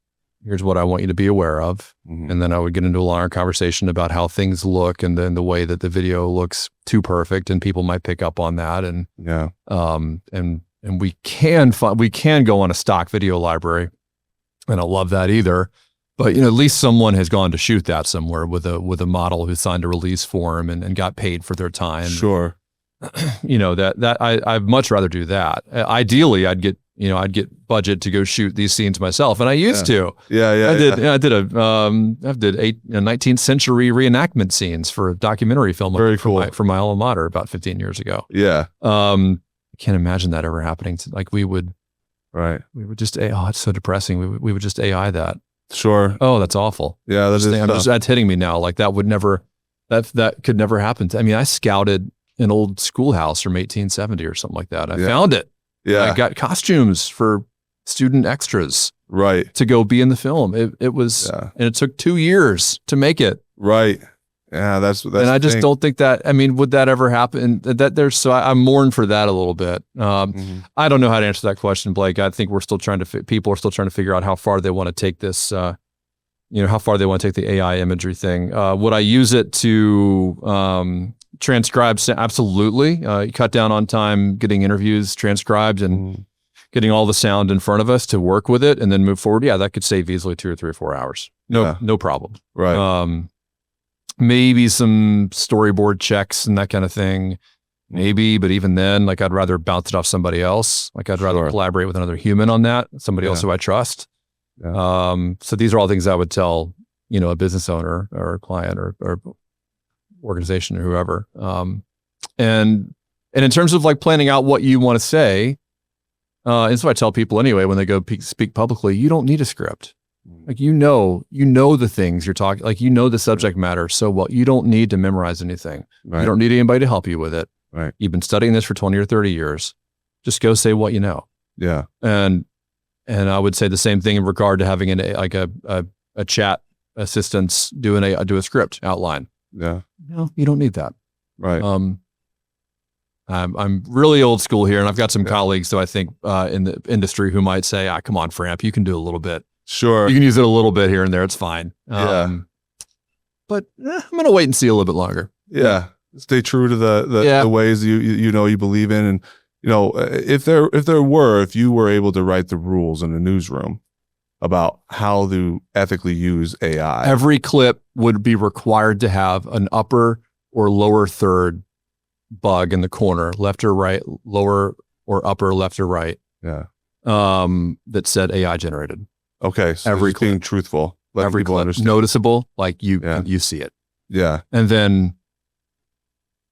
what I want you to be aware of. And then I would get into a longer conversation about how things look, and then the way that the video looks too perfect, and people might pick up on that. And and we can go on a stock video library, and I love that either. But at least someone has gone to shoot that somewhere with a model who signed a release form and got paid for their time. Sure. That I'd much rather do that. Ideally, I'd get budget to go shoot these scenes myself, and I used to. I did 19th century reenactment scenes for a documentary film. Very cool. For my alma mater about 15 years ago. Yeah. I can't imagine that ever happening. We would just, it's so depressing. We would just AI that. Sure. Oh, that's awful. Yeah, that's hitting me now. Like that would never, that could never happen. I scouted an old schoolhouse from 1870 or something like that. I found it. Yeah. I got costumes for student extras. Right. To go be in the film. It was, and it took 2 years to make it. Right. Yeah, that's and I just don't think that. I mean, would that ever happen? I mourn for that a little bit. I don't know how to answer that question, Blake. I think we're still people are still trying to figure out how far they want to take this. How far they want to take the AI imagery thing. Would I use it to transcribe? Absolutely. Cut down on time getting interviews transcribed and getting all the sound in front of us to work with it and then move forward. Yeah, that could save easily 2 or 3 or 4 hours. No problem. Right. Maybe some storyboard checks and that kind of thing. Maybe, but even then, like I'd rather bounce it off somebody else. Like I'd rather collaborate with another human on that, somebody else who I trust. Yeah. So these are all things I would tell, a business owner or a client or organization or whoever. And in terms of like planning out what you want to say, and so I tell people anyway, when they go speak publicly, you don't need a script. Like, you know the things you're talking, like, the subject matter so well, you don't need to memorize anything. Right. You don't need anybody to help you with it. Right. You've been studying this for 20 or 30 years. Just go say what you know. Yeah. And I would say the same thing in regard to having a chat assistant do a script outline. Yeah. No, you don't need that. Right. I'm really old school here, and I've got some colleagues who I think in the industry who might say, come on, Framp, you can do a little bit. Sure. You can use it a little bit here and there. It's fine. But I'm going to wait and see a little bit longer. Yeah. Stay true to the ways you believe in. And, if you were able to write the rules in a newsroom about how to ethically use AI. Every clip would be required to have an upper or lower third bug in the corner, left or right, lower or upper, left or right. Yeah. That said AI generated. Okay. So every clip, being truthful. Every clip understand. Noticeable, like you see it. Yeah. And then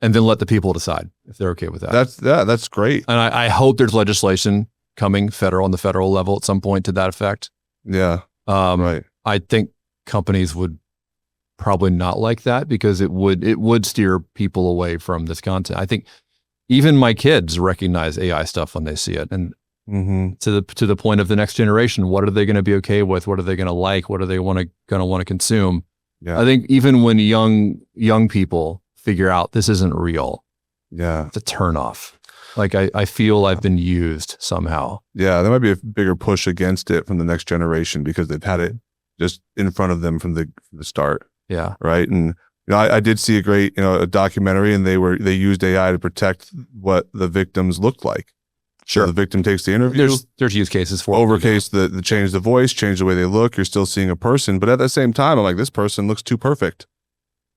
let the people decide if they're okay with that. That's great. And I hope there's legislation coming on the federal level at some point to that effect. Yeah. Right. I think companies would probably not like that because it would steer people away from this content. I think even my kids recognize AI stuff when they see it. And to the point of the next generation, what are they going to be okay with? What are they going to like? What are they going to want to consume? Yeah. I think even when young people figure out this isn't real, it's a turnoff. Like I feel I've been used somehow. Yeah, there might be a bigger push against it from the next generation because they've had it just in front of them from the start. Yeah. Right. And I did see a great a documentary, and they used AI to protect what the victims looked like. Sure. So the victim takes the interview. There's use cases for overcase the change the voice, change the way they look. You're still seeing a person, but at the same time, I'm like, this person looks too perfect.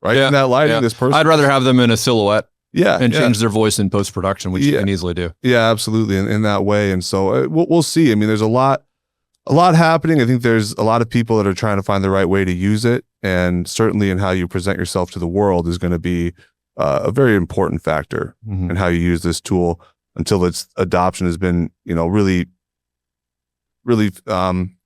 Right. In that lighting, this person. I'd rather have them in a silhouette. Yeah. And change their voice in post-production, which you can easily do. Yeah, absolutely. In that way. And so we'll see. I mean, there's a lot happening. I think there's a lot of people that are trying to find the right way to use it. And certainly in how you present yourself to the world is going to be a very important factor in how you use this tool until its adoption has been, really, really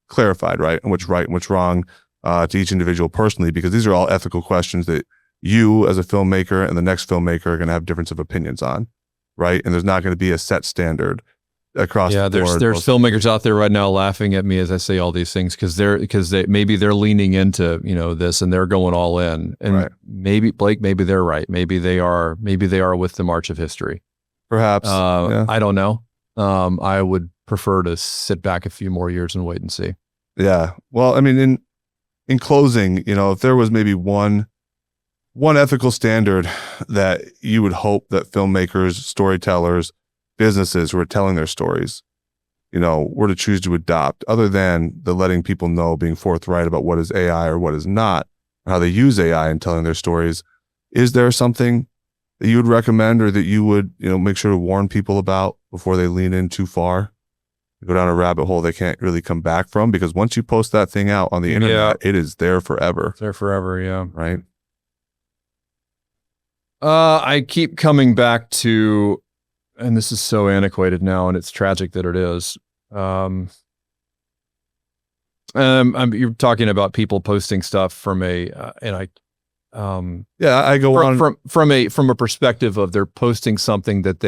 clarified, right? And what's right and what's wrong to each individual personally, because these are all ethical questions that you as a filmmaker and the next filmmaker are going to have difference of opinions on, right? And there's not going to be a set standard across the board. There's filmmakers out there right now laughing at me as I say all these things because they're leaning into this and they're going all in. And maybe Blake, maybe they're right. Maybe they are with the march of history. Perhaps. I don't know. I would prefer to sit back a few more years and wait and see. Yeah. Well, I mean, in closing, if there was maybe one ethical standard that you would hope that filmmakers, storytellers, businesses who are telling their stories, were to choose to adopt, other than the letting people know, being forthright about what is AI or what is not, or how they use AI in telling their stories, is there something that you would recommend or that you would, make sure to warn people about before they lean in too far? Go down a rabbit hole they can't really come back from, because once you post that thing out on the internet, it is there forever. It's there forever, yeah. Right? I keep coming back to, and this is so antiquated now, and it's tragic that it is. You're talking about people posting stuff from I go on from a perspective of they're posting something that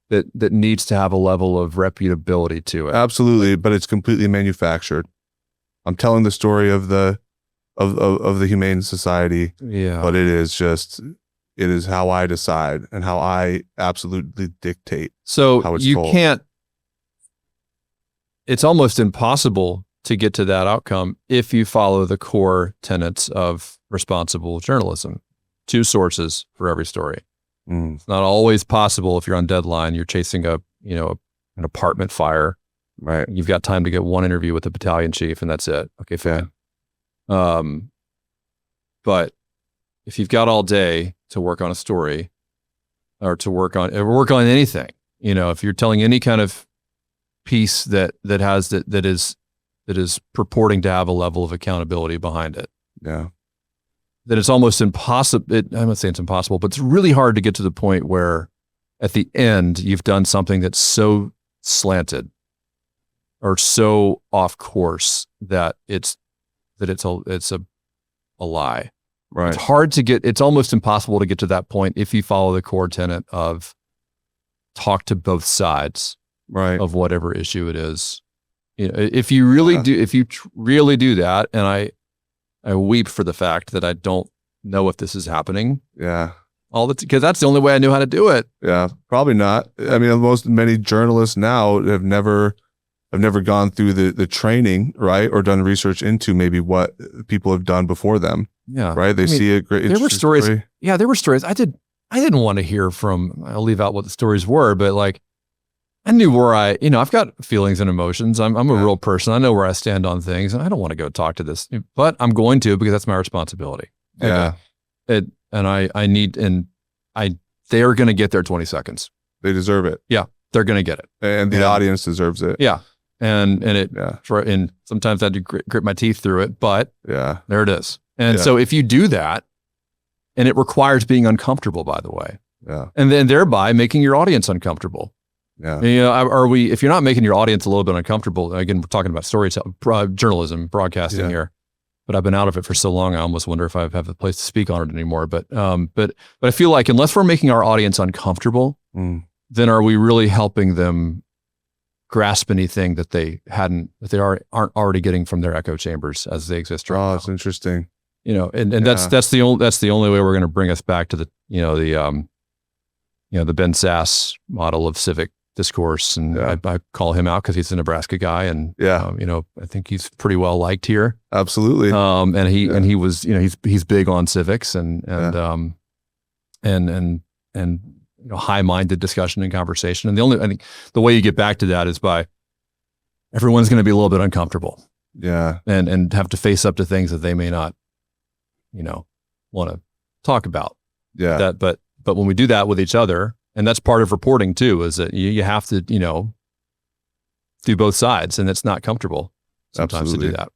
that needs to have a level of reputability to it. Absolutely, but it's completely manufactured. I'm telling the story of the of the Humane Society. Yeah. But it is how I decide and how I absolutely dictate. So how it's you told. can't, it's almost impossible to get to that outcome if you follow the core tenets of responsible journalism. 2 sources for every story. It's not always possible if you're on deadline, you're chasing an apartment fire. Right. You've got time to get 1 interview with the battalion chief and that's it. Okay, fine. But if you've got all day to work on a story or to work on anything, if you're telling any kind of piece that is purporting to have a level of accountability behind it. Yeah. That it's almost impossible. I'm not saying it's impossible, but it's really hard to get to the point where at the end you've done something that's so slanted or so off course that it's a lie. Right. It's hard to get, it's almost impossible to get to that point if you follow the core tenet of talk to both sides of whatever issue it is. If you really do, really do that, and I weep for the fact that I don't know if this is happening. Yeah. Because that's the only way I knew how to do it. Yeah, probably not. I mean, many journalists now have never gone through the training, right, or done research into maybe what people have done before them. Yeah, right. They see a great. There were stories. Yeah, there were stories. I didn't want to hear from. I'll leave out what the stories were, but like, I knew where I've got feelings and emotions. I'm a real person. I know where I stand on things, and I don't want to go talk to this, but I'm going to because that's my responsibility. Yeah. They are going to get their 20 seconds. They deserve it. Yeah, they're going to get it, and the audience deserves it. Yeah, and sometimes I had to grit my teeth through it, but there it is. And so if you do that, and it requires being uncomfortable, by the way, and then thereby making your audience uncomfortable. Yeah. If you're not making your audience a little bit uncomfortable, again, we're talking about storytelling, journalism, broadcasting here, but I've been out of it for so long, I almost wonder if I have a place to speak on it anymore. But I feel like unless we're making our audience uncomfortable, then are we really helping them grasp anything that they aren't already getting from their echo chambers as they exist right now? Oh, it's interesting. That's the only way we're going to bring us back to the Ben Sass model of civic discourse, and I call him out because he's a Nebraska guy, and I think he's pretty well liked here. Absolutely. And he was, he's big on civics and high-minded discussion and conversation. And I think the way you get back to that is by everyone's going to be a little bit uncomfortable. Yeah. And have to face up to things that they may not, want to talk about. Yeah. But when we do that with each other, and that's part of reporting too, is that you have to, do both sides, and it's not comfortable sometimes to do that.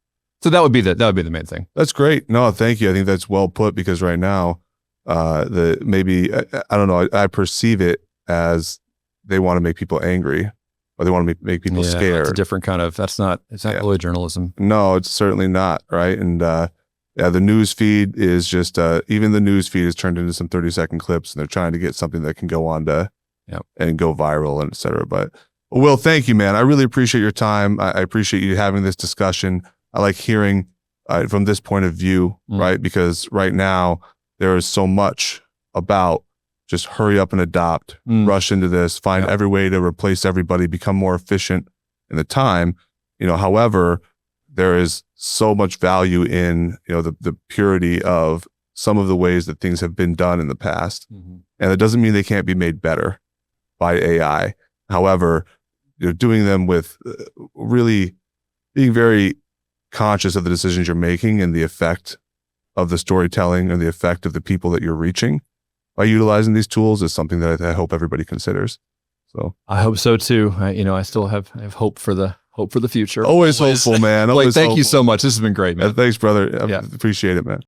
So that would be the main thing. That's great. No, thank you. I think that's well put, because right now, I don't know, I perceive it as they want to make people angry, or they want to make people scared. It's a different kind of, it's not really journalism. No, it's certainly not. Right. And, the news feed is just, even the news feed is turned into some 30-second clips, and they're trying to get something that can go on to and go viral and et cetera. But Will, thank you, man. I really appreciate your time. I appreciate you having this discussion. I like hearing from this point of view, right? Because right now there is so much about just hurry up and adopt, rush into this, find every way to replace everybody, become more efficient in the time. However, there is so much value in, the purity of some of the ways that things have been done in the past. Mm-hmm. And it doesn't mean they can't be made better by AI. However, doing them with really being very conscious of the decisions you're making and the effect of the storytelling and the effect of the people that you're reaching by utilizing these tools is something that I hope everybody considers. So I hope so too. I still have hope for the future. Always hopeful, man. Blake, thank you so much. This has been great, man. Thanks, brother. I appreciate it, man.